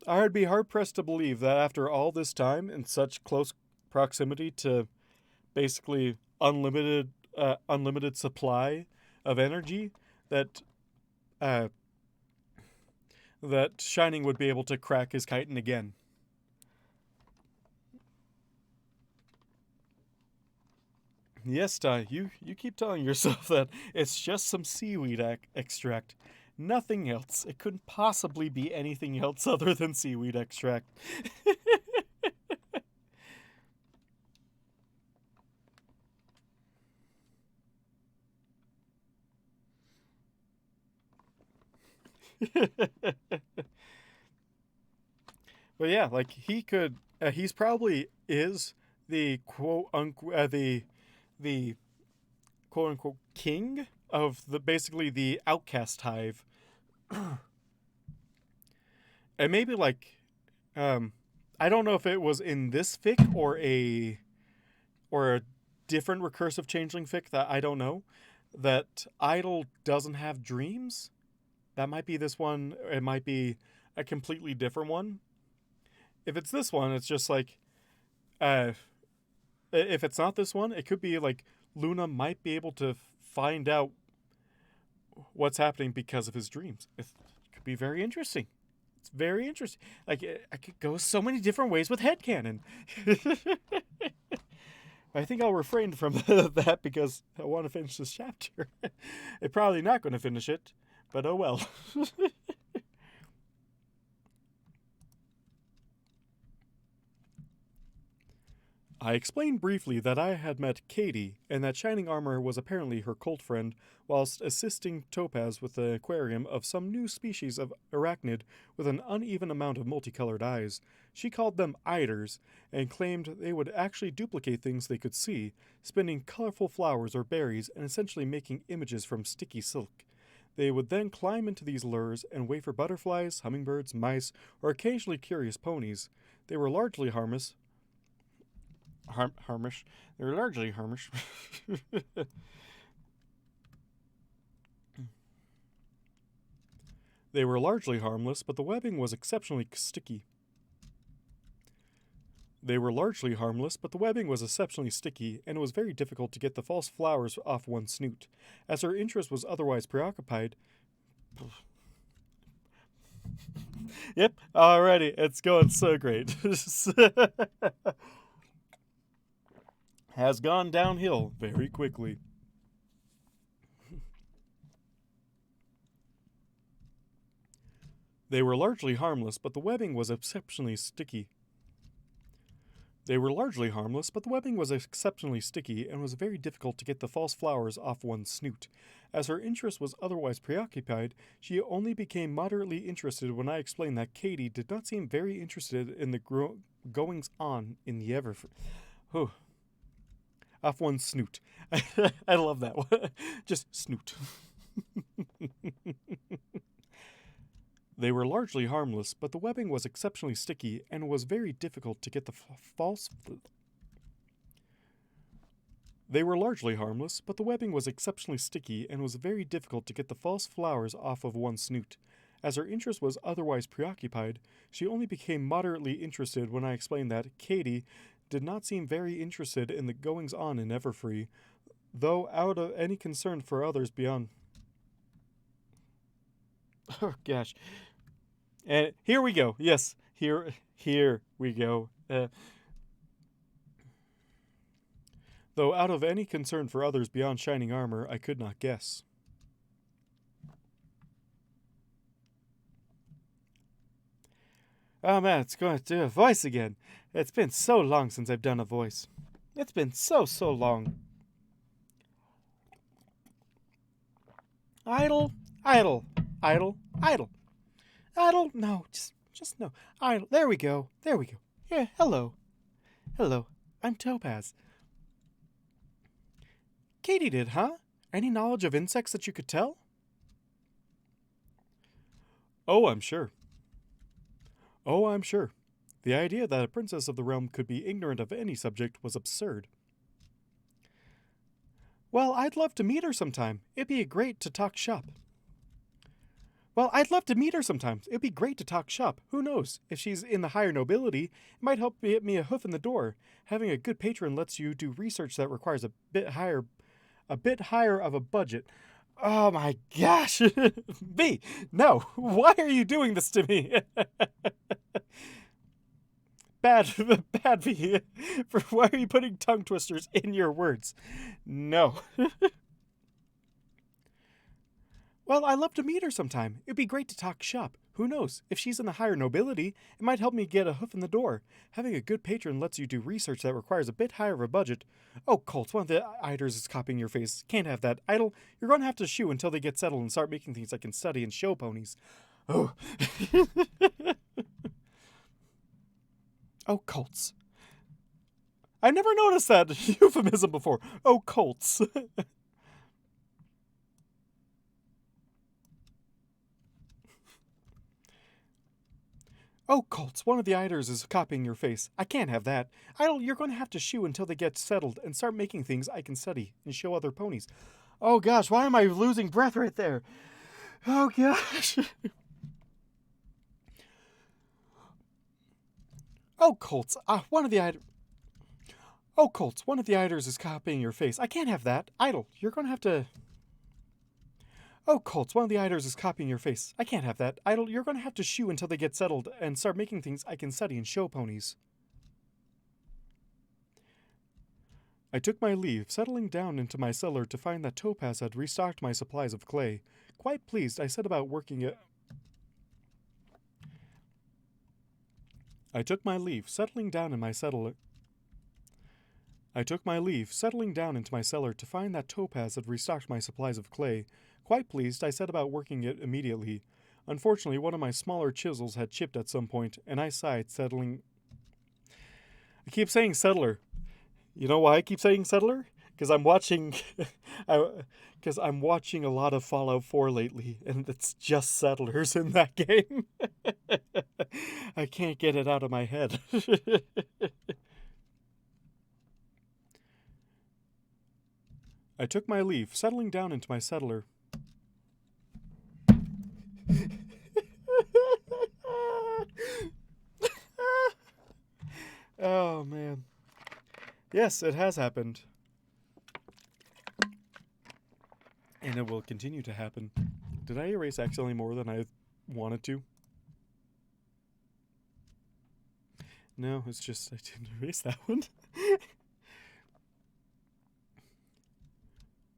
I would be hard pressed to believe that after all this time in such close proximity to basically unlimited supply of energy, that uh, that Shining would be able to crack his chitin again. Yes, Ty, you keep telling yourself that it's just some seaweed extract. Nothing else. It couldn't possibly be anything else other than seaweed extract. But yeah, like he could, he's probably is the quote unquote the quote unquote king of the basically the outcast hive, and maybe like, I don't know if it was in this fic or a different recursive changeling fic that I don't know, that Idol doesn't have dreams. That might be this one. It might be a completely different one. If it's this one, it's just like, uh, if it's not this one, it could be like Luna might be able to find out what's happening because of his dreams. It could be very interesting. It's very interesting. Like, I could go so many different ways with headcanon. I think I'll refrain from that because I want to finish this chapter. I'm probably not going to finish it, but oh well. I explained briefly that I had met Katie, and that Shining Armor was apparently her cult friend, whilst assisting Topaz with the aquarium of some new species of arachnid with an uneven amount of multicolored eyes. She called them eiders, and claimed they would actually duplicate things they could see, spinning colorful flowers or berries and essentially making images from sticky silk. They would then climb into these lures and wait for butterflies, hummingbirds, mice, or occasionally curious ponies. They were largely harmless. Harmish. They were largely harmish. They were largely harmless, but the webbing was exceptionally sticky. They were largely harmless, but the webbing was exceptionally sticky, and it was very difficult to get the false flowers off one's snoot. As her interest was otherwise preoccupied. Yep, alrighty, it's going so great. Has gone downhill very quickly. They were largely harmless, but the webbing was exceptionally sticky. They were largely harmless, but the webbing was exceptionally sticky and was very difficult to get the false flowers off one's snoot. As her interest was otherwise preoccupied, she only became moderately interested when I explained that Katie did not seem very interested in the goings on in the Everfree. Off one's snoot. I love that one. Just snoot. They were largely harmless, but the webbing was exceptionally sticky and was very difficult to get the false. They were largely harmless, but the webbing was exceptionally sticky and was very difficult to get the false flowers off of one's snoot. As her interest was otherwise preoccupied, she only became moderately interested when I explained that Katie did not seem very interested in the goings on in Everfree, though out of any concern for others beyond. Oh gosh. And here we go. Yes, here we go. Though out of any concern for others beyond Shining Armor, I could not guess. Oh man, it's going to do a voice again. It's been so long since I've done a voice. It's been so long. Idle, idle, idle, idle. Idle, no, just no. Idle, there we go. Yeah, hello. I'm Topaz. Katie did, huh? Any knowledge of insects that you could tell? Oh, I'm sure. Oh, I'm sure. The idea that a princess of the realm could be ignorant of any subject was absurd. Well, I'd love to meet her sometime. It'd be great to talk shop. Well, I'd love to meet her sometimes. It'd be great to talk shop. Who knows? If she's in the higher nobility, it might help get me a hoof in the door. Having a good patron lets you do research that requires a bit higher of a budget. Oh my gosh. B, no. Why are you doing this to me? Bad, bad V. Why are you putting tongue twisters in your words? No. Well, I'd love to meet her sometime. It'd be great to talk shop. Who knows? If she's in the higher nobility, it might help me get a hoof in the door. Having a good patron lets you do research that requires a bit higher of a budget. Oh, Colt, one of the iders is copying your face. Can't have that. Idle, you're going to have to shoo until they get settled and start making things I can study and show ponies. Oh. Oh, Colts. I never noticed that euphemism before. Oh, Colts. Oh, Colts, one of the iders is copying your face. I can't have that. Idle, you're going to have to shoo until they get settled and start making things I can study and show other ponies. Oh gosh, why am I losing breath right there? Oh gosh. Oh, Colts, one of the iders. Oh, Colts, one of the iders is copying your face. I can't have that. Idle, you're going to have to. Oh, Colts, one of the iders is copying your face. I can't have that. Idle, you're going to have to shoo until they get settled and start making things I can study and show ponies. I took my leave, settling down into my cellar to find that Topaz had restocked my supplies of clay. Quite pleased, I set about working it. I took my leave, settling down into my cellar to find that Topaz had restocked my supplies of clay. Quite pleased, I set about working it immediately. Unfortunately, one of my smaller chisels had chipped at some point, and I sighed, settling. I keep saying settler. You know why I keep saying settler? Because I'm watching, because I'm watching a lot of Fallout 4 lately, and it's just settlers in that game. I can't get it out of my head. I took my leave, settling down into my settler. Oh, man. Yes, it has happened. And it will continue to happen. Did I erase accidentally more than I wanted to? No, it's just I didn't erase that one.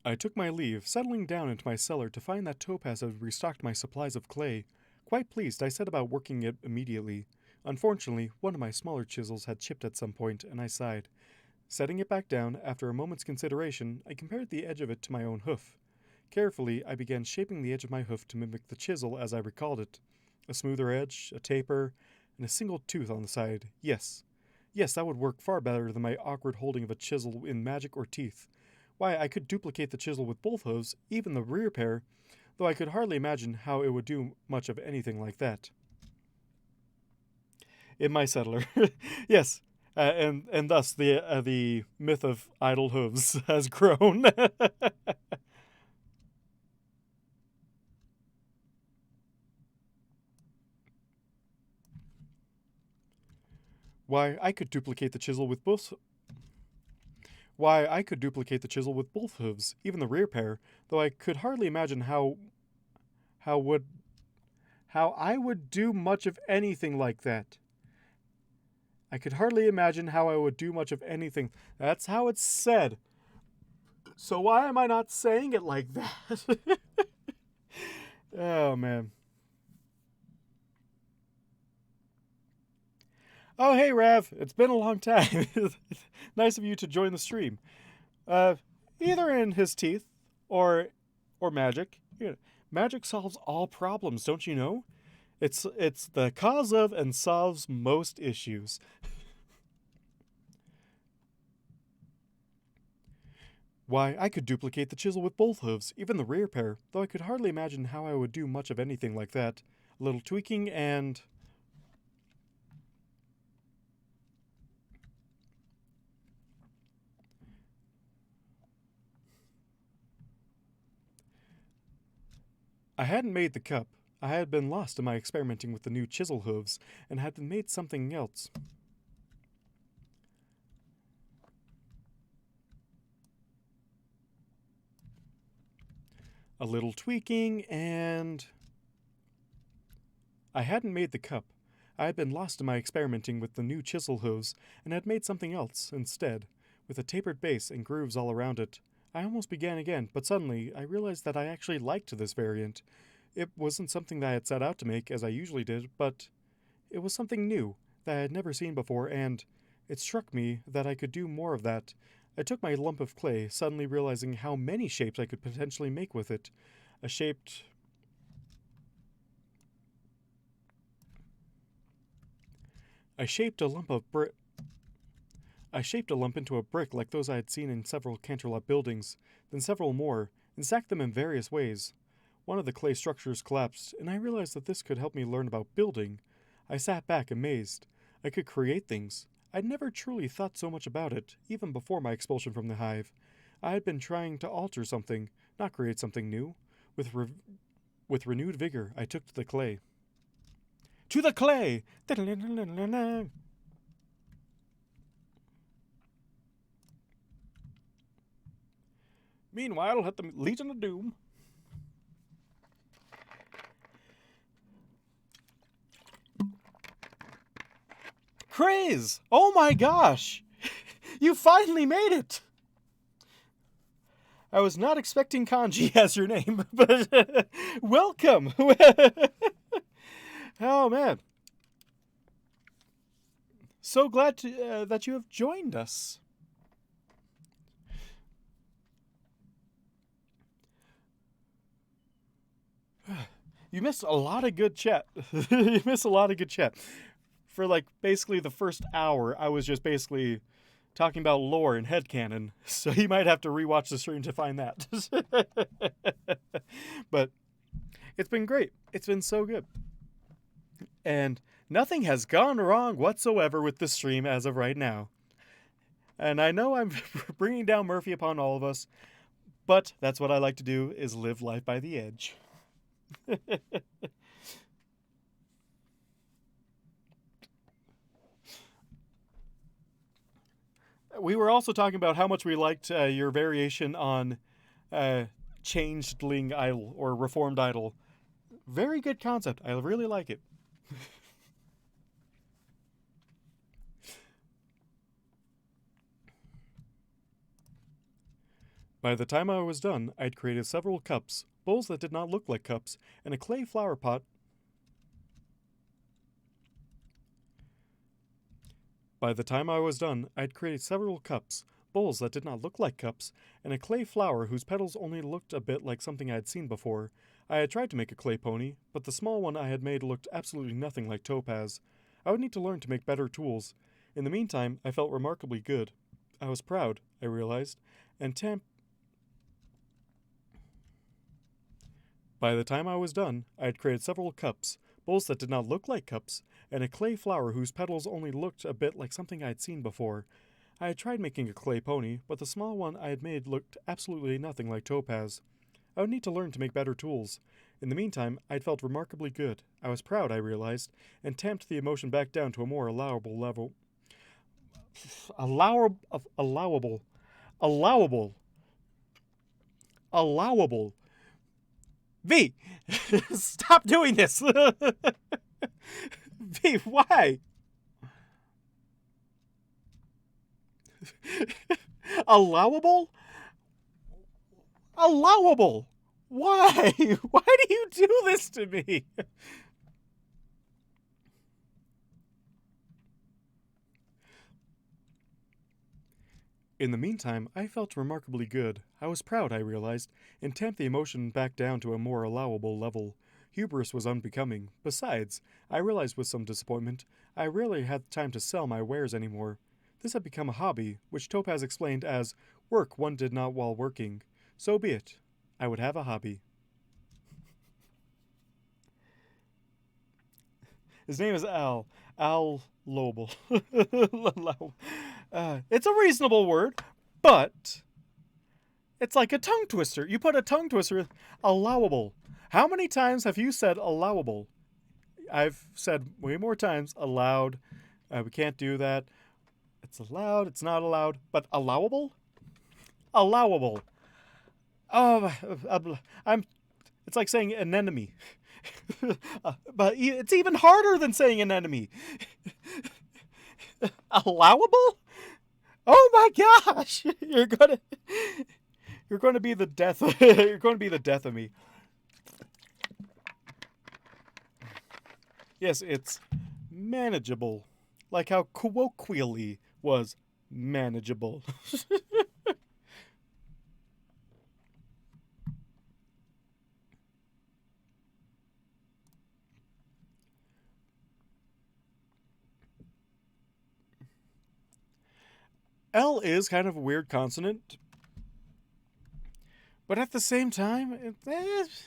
I took my leave, settling down into my cellar to find that Topaz had restocked my supplies of clay. Quite pleased, I set about working it immediately. Unfortunately, one of my smaller chisels had chipped at some point, and I sighed. Setting it back down, after a moment's consideration, I compared the edge of it to my own hoof. Carefully, I began shaping the edge of my hoof to mimic the chisel as I recalled it. A smoother edge, a taper, and a single tooth on the side. Yes, that would work far better than my awkward holding of a chisel in magic or teeth. Why, I could duplicate the chisel with both hooves, even the rear pair, though I could hardly imagine how it would do much of anything like that. In my settler. Yes, and thus the myth of idle hooves has grown. Why, I could duplicate the chisel with both. Why, I could duplicate the chisel with both hooves, even the rear pair, though I could hardly imagine how I would do much of anything like that. I could hardly imagine how I would do much of anything. That's how it's said. So why am I not saying it like that? Oh, man. Oh, hey, Rav. It's been a long time. Nice of you to join the stream. Either in his teeth or magic. Magic solves all problems, don't you know? It's the cause of and solves most issues. Why, I could duplicate the chisel with both hooves, even the rear pair, though I could hardly imagine how I would do much of anything like that. A little tweaking and... I hadn't made the cup. I had been lost in my experimenting with the new chisel hooves and had made something else. A little tweaking and... I hadn't made the cup. I had been lost in my experimenting with the new chisel hooves and had made something else instead, with a tapered base and grooves all around it. I almost began again, but suddenly I realized that I actually liked this variant. It wasn't something that I had set out to make, as I usually did, but it was something new that I had never seen before, and it struck me that I could do more of that. I took my lump of clay, suddenly realizing how many shapes I could potentially make with it. I shaped a lump of brick. I shaped a lump into a brick like those I had seen in several Canterlot buildings, then several more, and stacked them in various ways. One of the clay structures collapsed, and I realized that this could help me learn about building. I sat back amazed. I could create things. I'd never truly thought so much about it, even before my expulsion from the hive. I had been trying to alter something, not create something new. With renewed vigor, I took to the clay. To the clay! Meanwhile, at the Legion of Doom. Craze! Oh my gosh! You finally made it! I was not expecting kanji as your name, but welcome! Oh man. So glad that you have joined us. You missed a lot of good chat. You missed a lot of good chat. For like basically the first hour, I was just basically talking about lore and headcanon, so you might have to rewatch the stream to find that. But it's been great. It's been so good. And nothing has gone wrong whatsoever with the stream as of right now. And I know I'm bringing down Murphy upon all of us, but that's what I like to do, is live life by the edge. We were also talking about how much we liked your variation on Changeling Idol, or Reformed Idol. Very good concept. I really like it. By the time I was done, I'd created several cups, bowls that did not look like cups, and a clay flower pot. By the time I was done, I'd created several cups, bowls that did not look like cups, and a clay flower whose petals only looked a bit like something I had seen before. I had tried to make a clay pony, but the small one I had made looked absolutely nothing like Topaz. I would need to learn to make better tools. In the meantime, I felt remarkably good. I was proud, I realized, and By the time I was done, I had created several cups, bowls that did not look like cups, and a clay flower whose petals only looked a bit like something I had seen before. I had tried making a clay pony, but the small one I had made looked absolutely nothing like Topaz. I would need to learn to make better tools. In the meantime, I'd felt remarkably good. I was proud, I realized, and tamped the emotion back down to a more allowable level. Allowable. V! Stop doing this! V, why? Allowable? Allowable! Why? Why do you do this to me? In the meantime, I felt remarkably good. I was proud, I realized, and tamped the emotion back down to a more allowable level. Hubris was unbecoming. Besides, I realized with some disappointment, I rarely had time to sell my wares anymore. This had become a hobby, which Topaz explained as work one did not while working. So be it. I would have a hobby. His name is Al. Al Lobel. It's a reasonable word, but it's like a tongue twister. You put a tongue twister, allowable. How many times have you said allowable? I've said way more times allowed. We can't do that. It's allowed. It's not allowed. But allowable? Allowable. Oh, I'm. It's like saying an enemy. But it's even harder than saying an enemy. Allowable? Oh my gosh! You're gonna be the death. You're going to be the death of me. Yes, it's manageable, like how colloquially was manageable. L is kind of a weird consonant, but at the same time, it's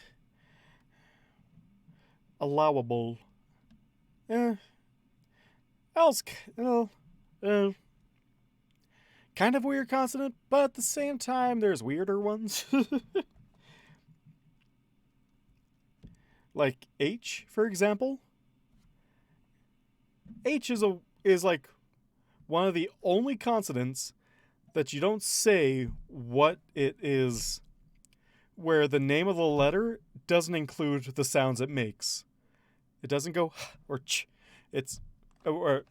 allowable. L's kind of weird consonant, but at the same time, there's weirder ones. Like H, for example. H is like one of the only consonants that you don't say what it is, where the name of the letter doesn't include the sounds it makes. It doesn't go or ch. It's or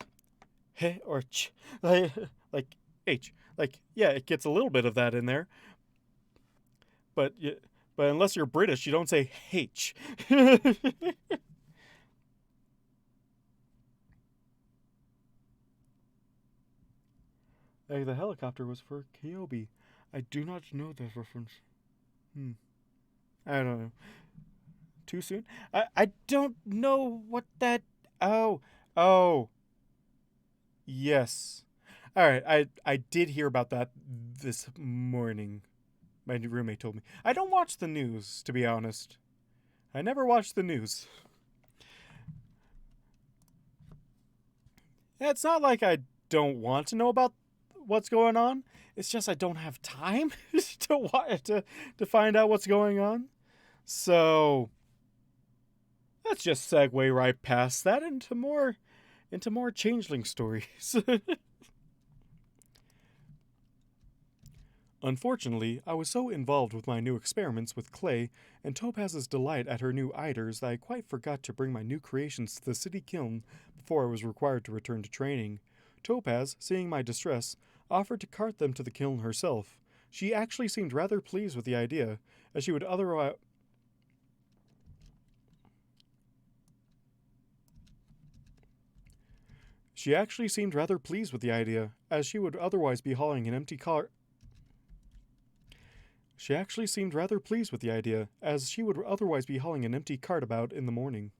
he or ch. Like H. Like, yeah, it gets a little bit of that in there. But unless you're British, you don't say H. The helicopter was for Kyobi. I do not know that reference. I don't know. Too soon? I don't know what that. Oh. Oh. Yes. Alright, I did hear about that this morning. My roommate told me. I don't watch the news, to be honest. I never watch the news. It's not like I don't want to know about what's going on. It's just I don't have time to find out what's going on. So let's just segue right past that into more Changeling stories. Unfortunately, I was so involved with my new experiments with clay and Topaz's delight at her new eiders that I quite forgot to bring my new creations to the city kiln before I was required to return to training. Topaz, seeing my distress, offered to cart them to the kiln herself. She actually seemed rather pleased with the idea, as she would otherwise be hauling an empty cart. She actually seemed rather pleased with the idea, as she would otherwise be hauling an empty cart about in the morning.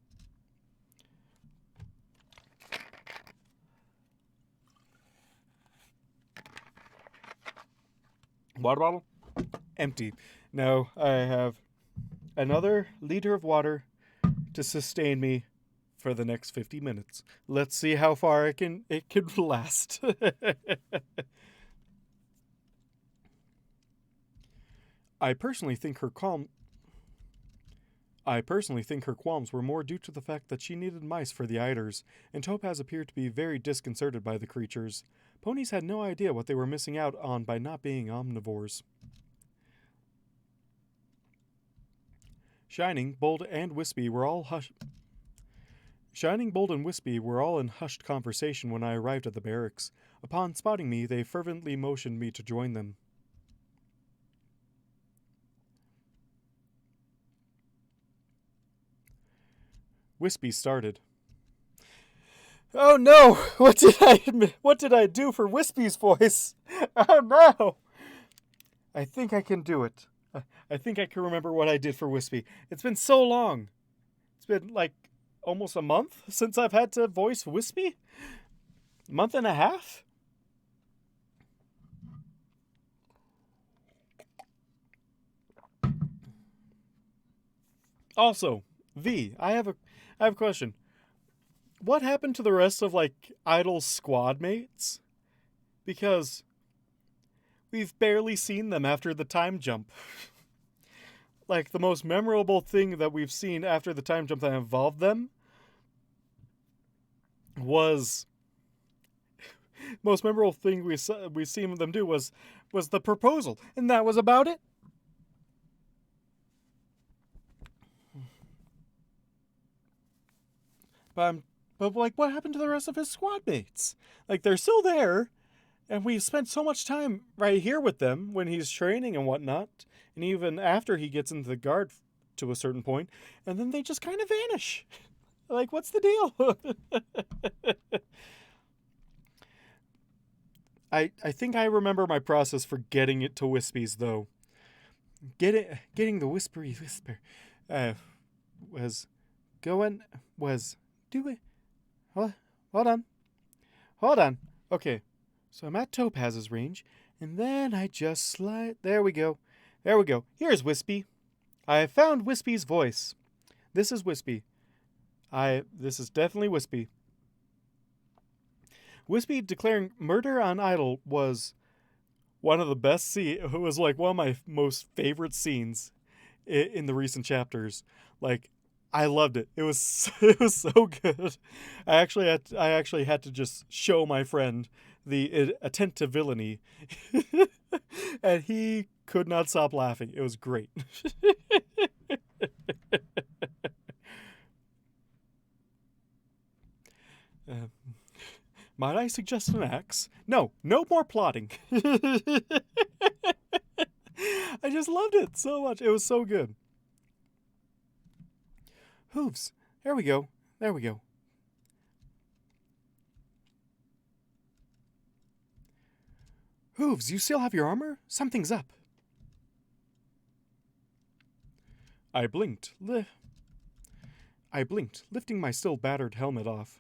Water bottle? Empty. Now I have another liter of water to sustain me for the next 50 minutes. Let's see how far it can last. I personally think her qualms were more due to the fact that she needed mice for the eiders, and Topaz appeared to be very disconcerted by the creatures. Ponies had no idea what they were missing out on by not being omnivores. Shining, Bold, and Wispy were all in hushed conversation when I arrived at the barracks. Upon spotting me, they fervently motioned me to join them. Wispy started. Oh no! What did I do for Wispy's voice? Oh no! I think I can do it. I think I can remember what I did for Wispy. It's been so long. It's been like almost a month since I've had to voice Wispy. A month and a half? Also, V, I have a question. what happened to the rest of, like, Idol's squad mates? Because we've barely seen them after the time jump. Like, the most memorable thing that we've seen after the time jump that involved them was... most memorable thing we've seen them do was the proposal. And that was about it. But like, what happened to the rest of his squad mates? Like, they're still there, and we've spent so much time right here with them when he's training and whatnot, and even after he gets into the guard to a certain point, and then they just kind of vanish. Like, what's the deal? I think I remember my process for getting it to Wispies, though. Getting the whispery whisper was doing... Hold on. Okay, so I'm at Topaz's range, and then I just slide... There we go. Here's Wispy. I have found Wispy's voice. This is Wispy. This is definitely Wispy. Wispy declaring murder on Idol was one of the best scenes. It was like one of my most favorite scenes in the recent chapters. Like, I loved it. It was so good. I actually had to just show my friend the attentive villainy, and he could not stop laughing. It was great. Might I suggest an axe? No more plotting. I just loved it so much. It was so good. Hooves. There we go. Hooves, you still have your armor? Something's up. I blinked, lifting my still battered helmet off.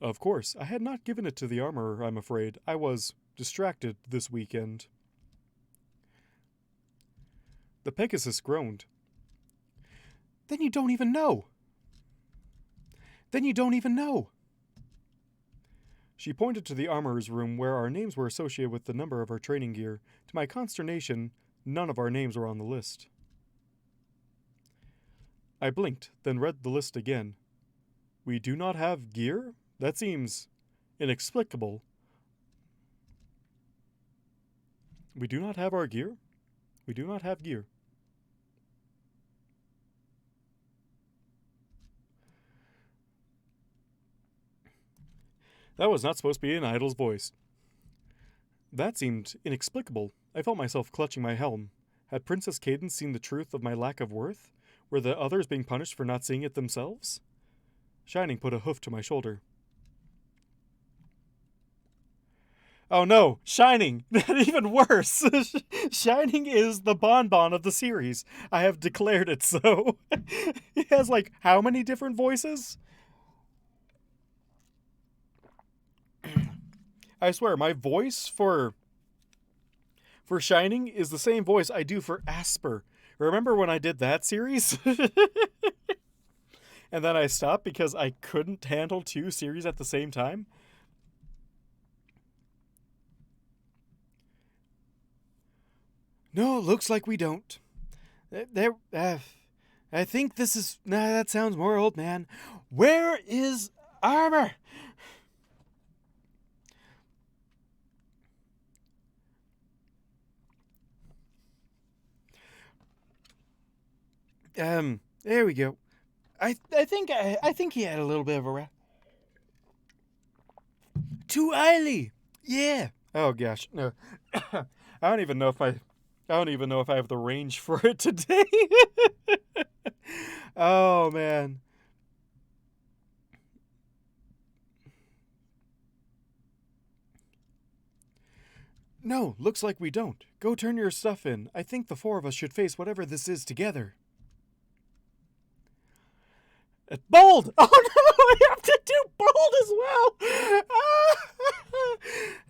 Of course, I had not given it to the armorer, I'm afraid. I was distracted this weekend. The Pegasus groaned. Then you don't even know. She pointed to the armorer's room where our names were associated with the number of our training gear. To my consternation, none of our names were on the list. I blinked, then read the list again. We do not have gear? That seems inexplicable. We do not have our gear? We do not have gear. That was not supposed to be an idol's voice. That seemed inexplicable. I felt myself clutching my helm. Had Princess Cadence seen the truth of my lack of worth? Were the others being punished for not seeing it themselves? Shining put a hoof to my shoulder. Oh no, Shining! Even worse! Shining is the bonbon of the series. I have declared it so. He has, like, how many different voices? I swear, my voice for Shining is the same voice I do for Asper. Remember when I did that series? And then I stopped because I couldn't handle two series at the same time? No, looks like we don't. I think this is... Nah, that sounds more old man. Where is armor? There we go. I think he had a little bit of a rap. Too early. Yeah. Oh gosh, no. I don't even know if I have the range for it today. Oh man. No, looks like we don't. Go turn your stuff in. I think the four of us should face whatever this is together. Bold! Oh no, we have to do Bold as well!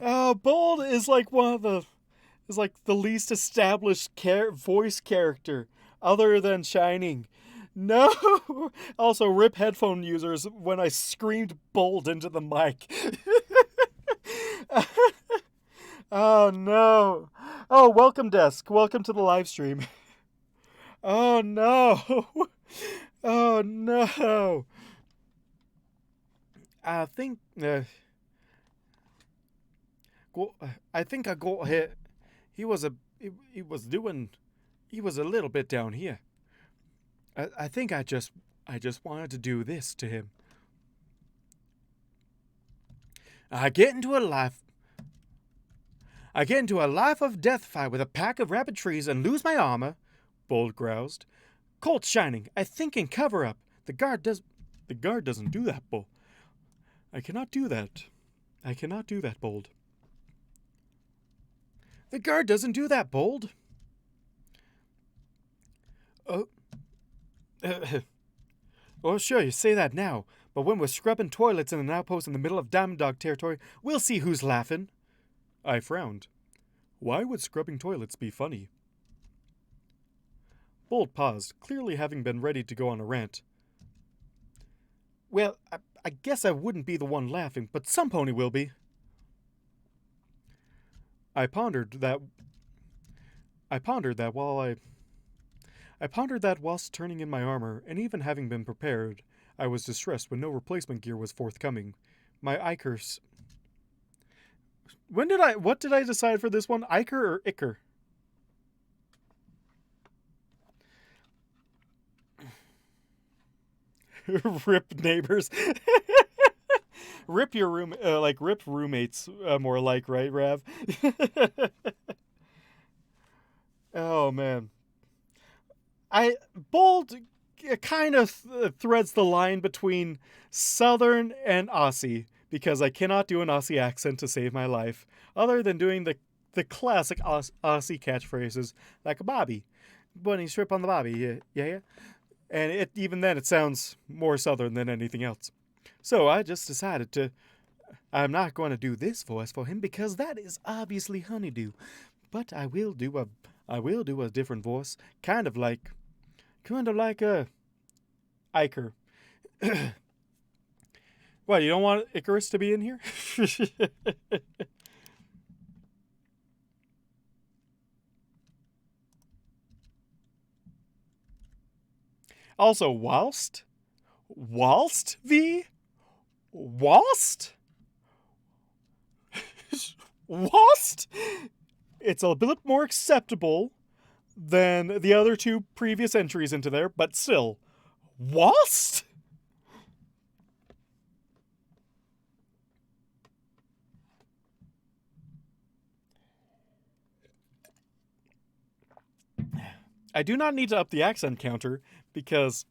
Oh, Bold is like the least established voice character other than Shining. No! Also, rip headphone users when I screamed bold into the mic. Oh, no. Oh, welcome, desk. Welcome to the live stream. Oh, no. Oh, no. I think... I think I got hit. He was a little bit down here. I think I just wanted to do this to him. I get into a life of death fight with a pack of rapid trees and lose my armor, Bold groused. Colt shining, I think in cover up. The guard doesn't do that, Bold. I cannot do that, Bold. The guard doesn't do that, Bold. Oh. Well, sure, you say that now, but when we're scrubbing toilets in an outpost in the middle of Diamond Dog territory, we'll see who's laughing. I frowned. Why would scrubbing toilets be funny? Bold paused, clearly having been ready to go on a rant. Well, I guess I wouldn't be the one laughing, but some pony will be. I pondered that whilst turning in my armor, and even having been prepared, I was distressed when no replacement gear was forthcoming. My Ikers... What did I decide for this one? Iker or Iker? Rip neighbors. Rip your room, rip roommates, more like, right, Rav? Oh, man. Bold kind of threads the line between Southern and Aussie, because I cannot do an Aussie accent to save my life, other than doing the classic Aussie catchphrases, like a Bobby. Bunny strip on the Bobby, yeah. And even then, it sounds more Southern than anything else. So I just decided I'm not going to do this voice for him because that is obviously Honeydew. But I will do a different voice, kind of like a Iker. What, you don't want Icarus to be in here? Also, whilst? V? Whilst? Whilst? It's a bit more acceptable than the other two previous entries into there, but still. Whilst? I do not need to up the accent counter because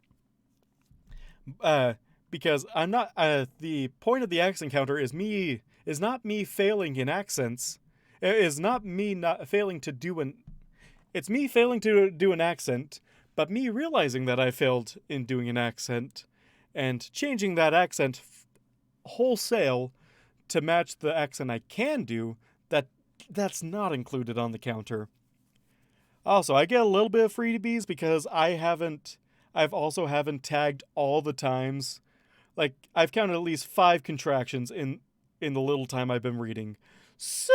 I'm not the point of the accent counter is not me failing in accents. It is not me not failing to do it's me failing to do an accent, but me realizing that I failed in doing an accent and changing that accent wholesale to match the accent I can do. That's not included on the counter. Also, I get a little bit of freebies because I've also haven't tagged all the times. Like, I've counted at least 5 contractions in the little time I've been reading. So,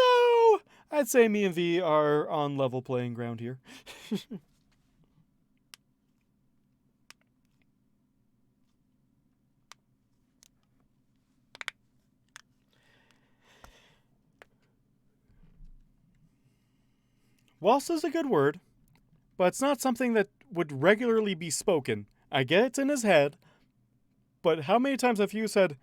I'd say me and V are on level playing ground here. Whilst is a good word, but it's not something that would regularly be spoken. I get it's in his head, but how many times have you said,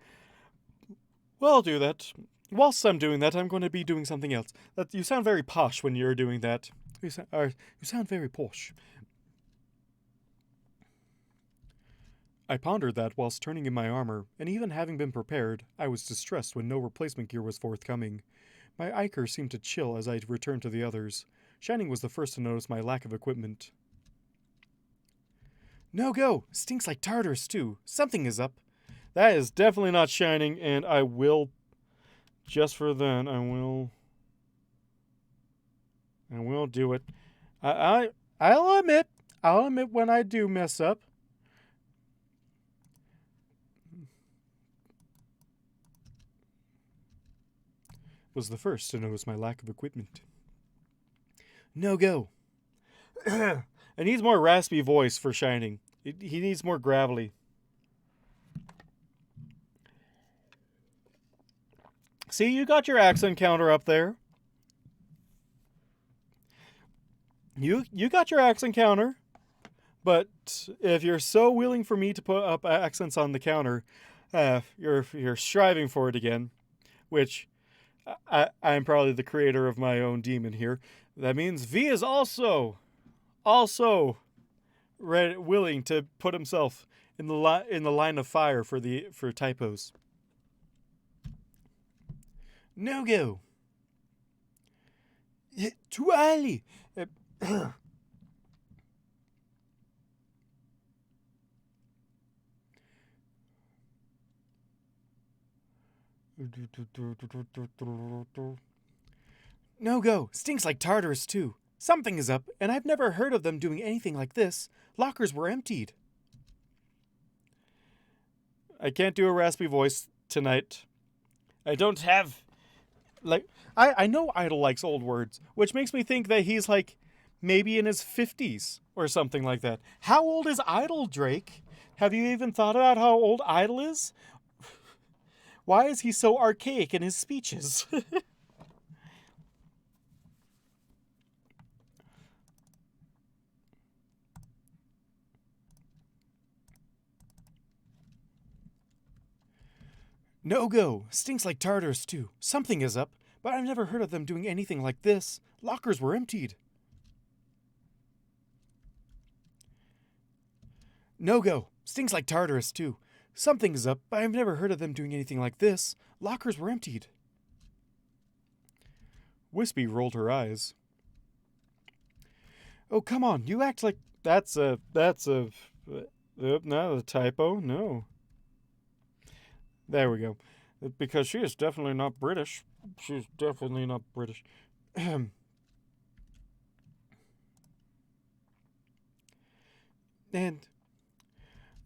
well, I'll do that. Whilst I'm doing that, I'm going to be doing something else. You sound very posh when you're doing that. You sound very posh. I pondered that whilst turning in my armor, and even having been prepared, I was distressed when no replacement gear was forthcoming. My Iker seemed to chill as I returned to the others. Shining was the first to notice my lack of equipment. No go! Stinks like Tartarus, too. Something is up. That is definitely not Shining, and I will... Just for then, I will do it. I'll admit when I do mess up. was the first to notice my lack of equipment. No go. It needs more raspy voice for Shining. He needs more gravelly. See, you got your accent counter up there. You got your accent counter. But if you're so willing for me to put up accents on the counter, you're striving for it again, which I'm probably the creator of my own demon here. That means V is also willing to put himself in the line of fire for typos. No go. Too early. No go. Stinks like Tartarus too. Something is up, and I've never heard of them doing anything like this. Lockers were emptied. I can't do a raspy voice tonight. I don't have... I know Idol likes old words, which makes me think that he's maybe in his 50s or something like that. How old is Idol, Drake? Have you even thought about how old Idol is? Why is he so archaic in his speeches? No go. Stinks like Tartarus too. Something is up, but I've never heard of them doing anything like this. Lockers were emptied. No go. Stings like Tartarus too. Something is up, but I've never heard of them doing anything like this. Lockers were emptied. Wispy rolled her eyes. Oh, come on. You act like that's a not a typo. No. There we go. Because she is definitely not British. She's definitely not British. And...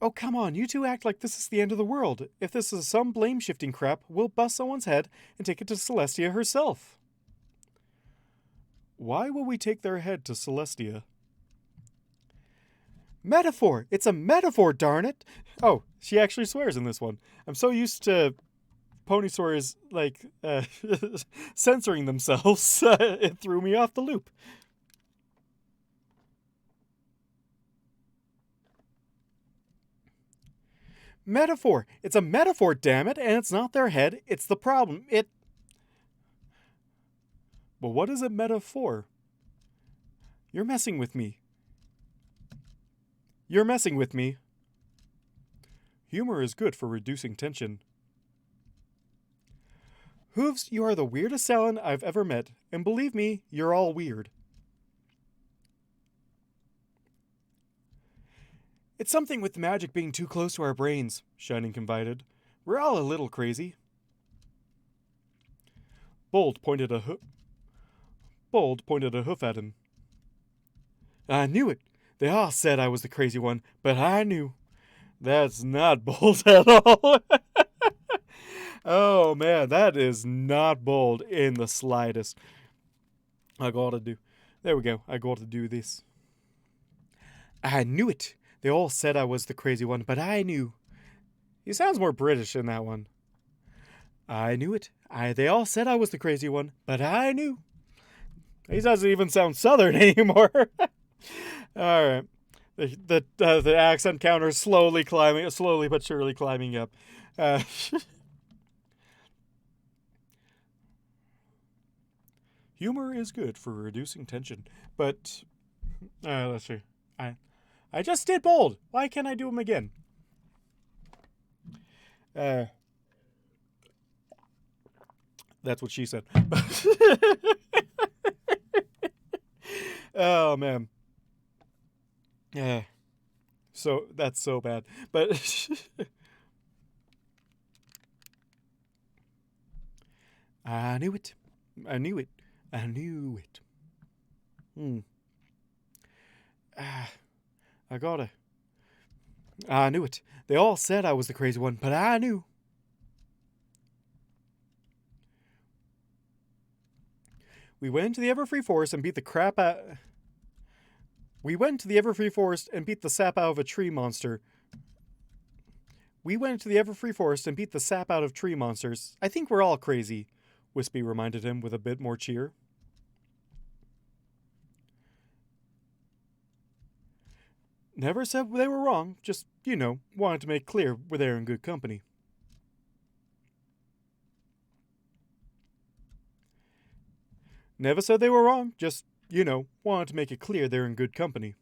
oh, come on, you two act like this is the end of the world. If this is some blame-shifting crap, we'll bust someone's head and take it to Celestia herself. Why will we take their head to Celestia? Metaphor! It's a metaphor, darn it! Oh, she actually swears in this one. I'm so used to pony swears, censoring themselves, it threw me off the loop. Metaphor! It's a metaphor, damn it, and it's not their head, it's the problem. But what is a metaphor? You're messing with me. You're messing with me. Humor is good for reducing tension. Hooves, you are the weirdest Salon I've ever met, and believe me, you're all weird. It's something with the magic being too close to our brains, Shining confided. We're all a little crazy. Bold pointed a hoof at him. I knew it. They all said I was the crazy one, but I knew. That's not bold at all. Oh, man, that is not bold in the slightest. I gotta do... there we go. I gotta do this. I knew it. They all said I was the crazy one, but I knew. He sounds more British in that one. I knew it. They all said I was the crazy one, but I knew. He doesn't even sound Southern anymore. All right. The accent counter is slowly but surely climbing up. Humor is good for reducing tension, but let's see. I just did bold. Why can't I do them again? That's what she said. Oh, man. Yeah. So, that's so bad. But... I knew it. I knew it. I knew it. I knew it. They all said I was the crazy one, but I knew. We went into the Everfree Forest and beat the crap out. We went into the Everfree Forest and beat the sap out of a tree monster. We went into the Everfree Forest and beat the sap out of tree monsters. I think we're all crazy, Wispy reminded him with a bit more cheer. Never said they were wrong, just, wanted to make clear we're there in good company. Never said they were wrong, just, wanted to make it clear they're in good company.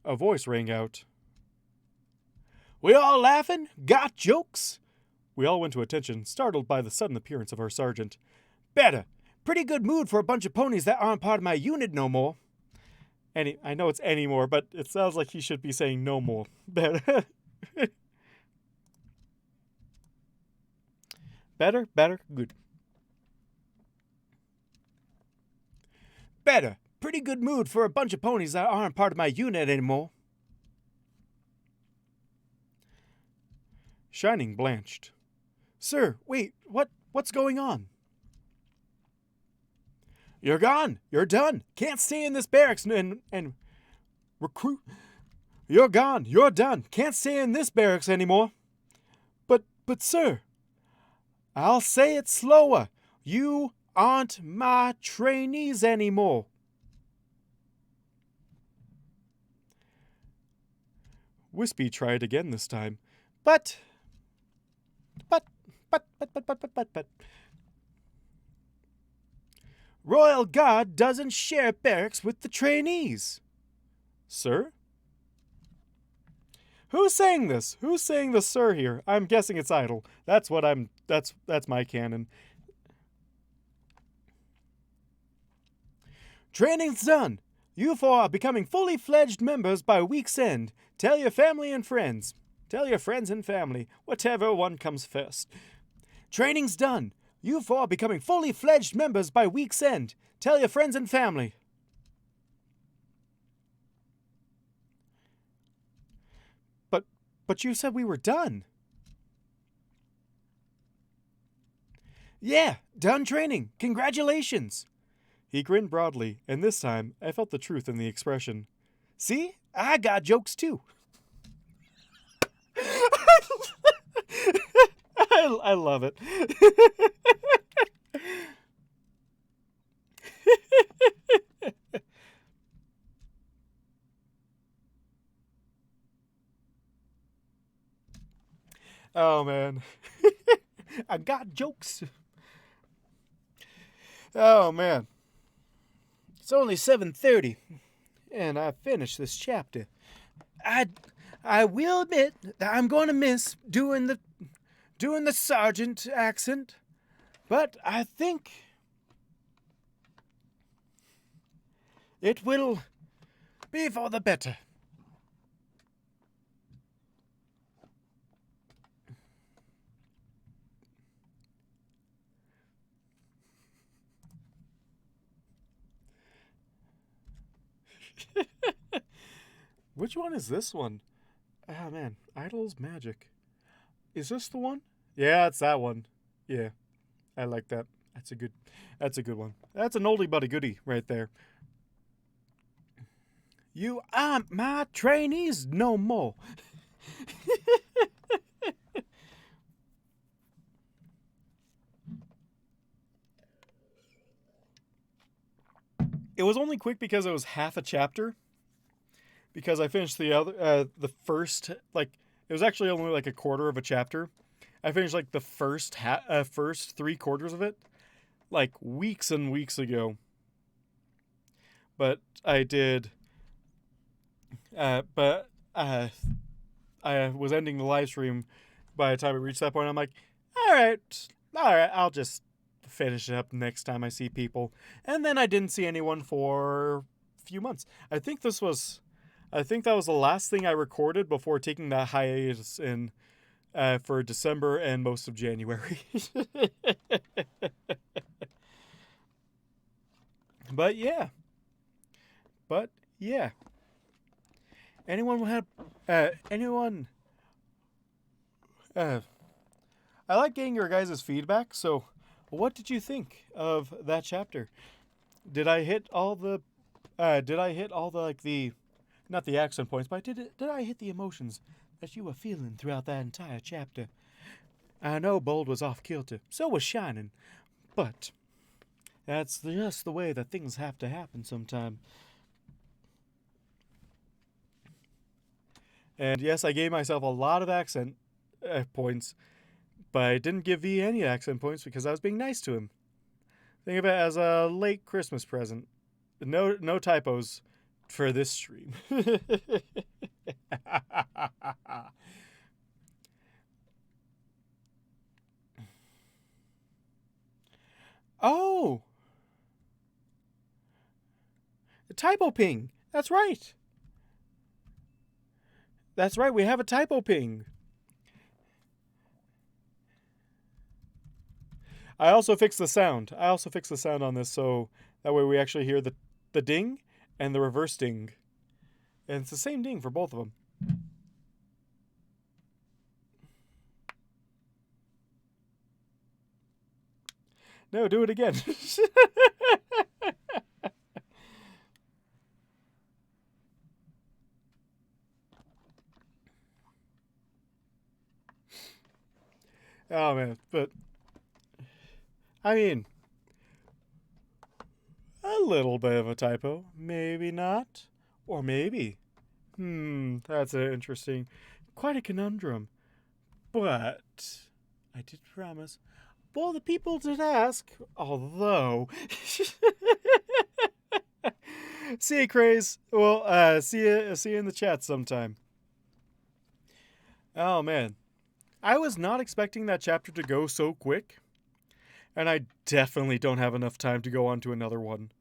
A voice rang out. We all laughing? Got jokes? We all went to attention, startled by the sudden appearance of our sergeant. Better. Pretty good mood for a bunch of ponies that aren't part of my unit no more. I know it's anymore, but it sounds like he should be saying no more. Better. Better, good. Better. Pretty good mood for a bunch of ponies that aren't part of my unit anymore. Shining blanched. Sir, wait, what's going on? You're gone. You're done. Can't stay in this barracks and recruit. You're gone. You're done. Can't stay in this barracks anymore. But sir, I'll say it slower. You aren't my trainees anymore. Wispy tried again this time. But. Royal Guard doesn't share barracks with the trainees. Sir? Who's saying this? Who's saying the sir here? I'm guessing it's idle. That's my canon. Training's done. You four are becoming fully fledged members by week's end. Tell your family and friends. Tell your friends and family, whatever one comes first. Training's done. You four are becoming fully fledged members by week's end. Tell your friends and family. But you said we were done. Yeah, done training. Congratulations. He grinned broadly, and this time I felt the truth in the expression. See? I got jokes too. I love it. Oh, man. I got jokes. Oh, man. It's only 7:30, and I finished this chapter. I will admit that I'm going to miss doing the sergeant accent, but I think it will be for the better. Which one is this one? Ah, man. Idol's Magic. Is this the one? Yeah, it's that one. Yeah. I like that. That's a good one. That's an oldie but a goodie right there. You aren't my trainees no more. It was only quick because it was half a chapter. Because I finished the first, it was actually only like a quarter of a chapter. I finished like the first 3/4 of it, like weeks and weeks ago. But I did, I was ending the live stream by the time I reached that point. I'm like, all right, I'll just finish it up next time I see people. And then I didn't see anyone for a few months. I think that was the last thing I recorded before taking that hiatus for December and most of January. But yeah. I like getting your guys' feedback, so what did you think of that chapter? Did I hit all the like the not the accent points, but did I hit the emotions that you were feeling throughout that entire chapter? I know Bold was off kilter, so was Shining, but that's just the way that things have to happen sometime. And yes, I gave myself a lot of accent points, but I didn't give V any accent points because I was being nice to him. Think of it as a late Christmas present. No typos for this stream. Oh, typo ping. That's right. That's right. We have a typo ping. I also fixed the sound. On this so that way we actually hear the ding and the reverse ding. And it's the same ding for both of them. No, do it again. Oh man, but I mean, a little bit of a typo, maybe not, or maybe. That's interesting. Quite a conundrum. But I did promise. Well, the people did ask, although. See you, Craze. Well, see you in the chat sometime. Oh man, I was not expecting that chapter to go so quick, and I definitely don't have enough time to go on to another one.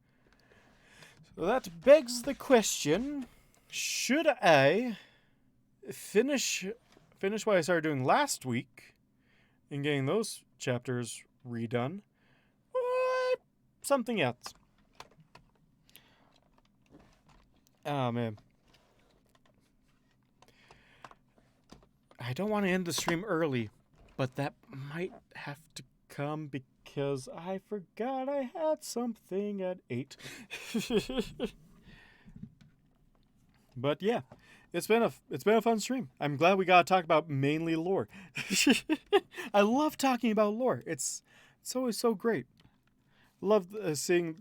So that begs the question: should I finish what I started doing last week and getting those chapters redone, or something else? Oh man, I don't want to end the stream early, but that might have to come because I forgot I had something at 8. But yeah, it's been a fun stream. I'm glad we got to talk about mainly lore. I love talking about lore. It's always so great. Love seeing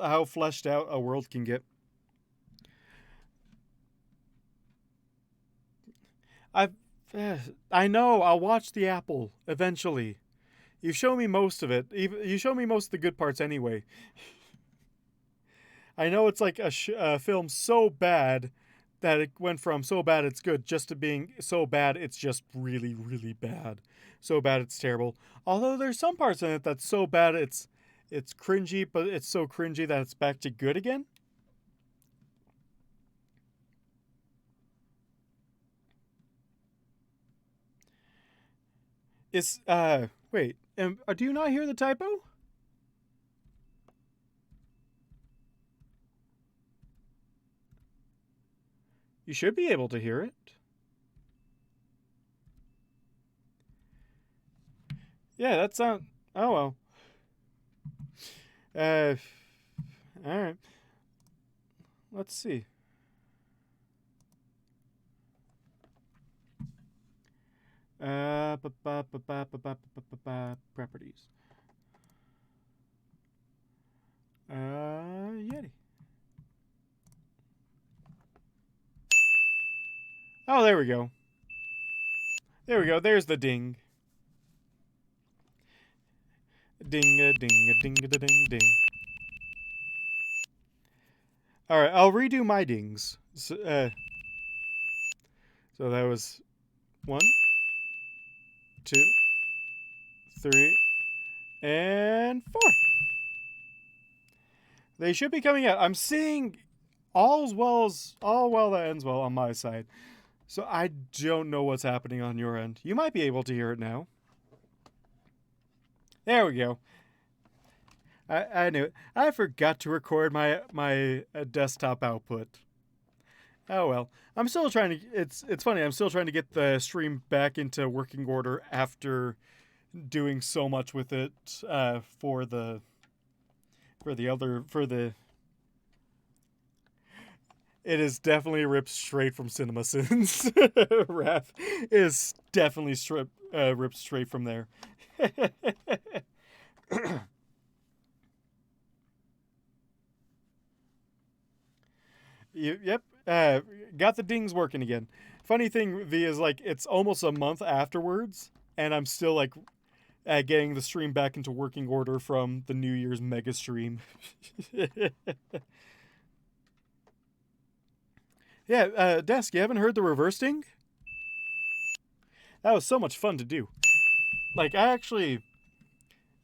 how fleshed out a world can get. I know I'll watch the apple eventually. You show me most of it. You show me most of the good parts anyway. I know it's like a film so bad that it went from so bad it's good just to being so bad it's just really, really bad. So bad it's terrible. Although there's some parts in it that's so bad it's cringy, but it's so cringy that it's back to good again. Wait, do you not hear the typo? You should be able to hear it. Yeah, that sound. Oh well. All right. Let's see. Properties. Yeti. Oh, there we go. There we go. There's the ding. Ding a ding a ding a ding ding. All right, I'll redo my dings. So that was 1, 2, 3, and 4. They should be coming out. I'm seeing all well that ends well on my side. So I don't know what's happening on your end. You might be able to hear it now. There we go. I knew it. I forgot to record my desktop output. Oh well. I'm still trying to. It's funny. I'm still trying to get the stream back into working order after doing so much with it for the it is definitely ripped straight from CinemaSins. Raph is definitely ripped straight from there. Yep. Got the dings working again. Funny thing, V, is like it's almost a month afterwards, and I'm still like getting the stream back into working order from the New Year's mega stream. Yeah, Desk, you haven't heard the reverse ding? That was so much fun to do. Like,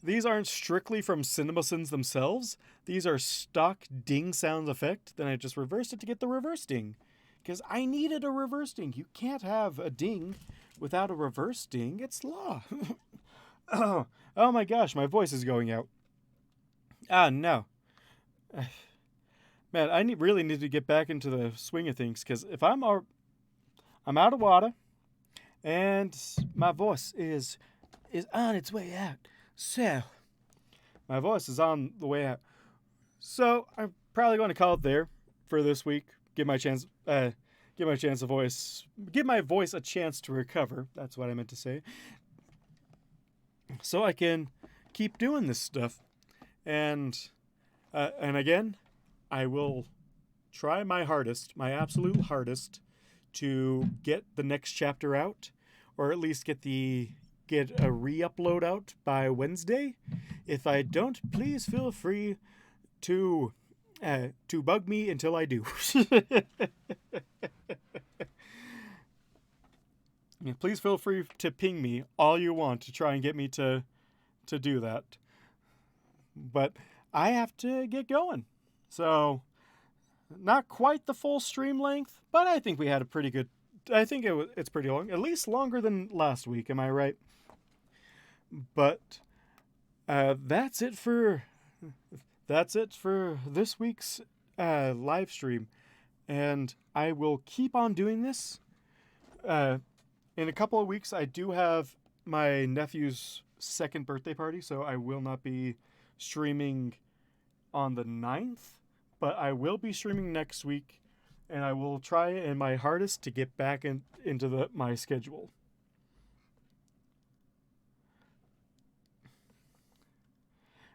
these aren't strictly from CinemaSins themselves. These are stock ding sound effect. Then I just reversed it to get the reverse ding. Because I needed a reverse ding. You can't have a ding without a reverse ding. It's law. Oh my gosh, my voice is going out. Ah, no. Man, I really need to get back into the swing of things. Because if I'm out of water, and my voice is on its way out. So, my voice is on the way out. So, I'm probably going to call it there for this week. Give my voice a chance to recover. That's what I meant to say. So I can keep doing this stuff. And again, I will try my hardest, my absolute hardest, to get the next chapter out, or at least get a re-upload out by Wednesday. If I don't, please feel free to bug me until I do. Yeah, please feel free to ping me all you want to try and get me to do that. But I have to get going. So, not quite the full stream length, but I think we had a pretty good... I think it's pretty long. At least longer than last week, am I right? But that's it for this week's live stream. And I will keep on doing this. In a couple of weeks, I do have my nephew's second birthday party, so I will not be streaming on the 9th, but I will be streaming next week, and I will try in my hardest to get back into my schedule.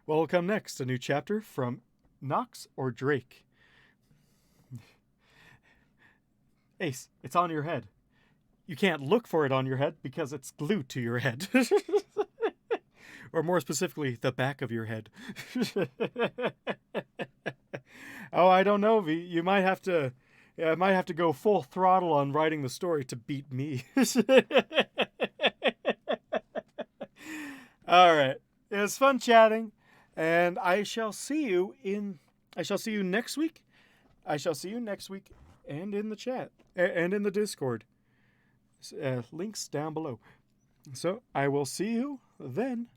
What will come next? A new chapter from Knox or Drake? Ace, it's on your head. You can't look for it on your head because it's glued to your head. Or more specifically, the back of your head. Oh, I don't know, V. You might have to go full throttle on writing the story to beat me. All right. It was fun chatting, and I shall see you next week. I shall see you next week, and in the chat, and in the Discord. Links down below. So I will see you then.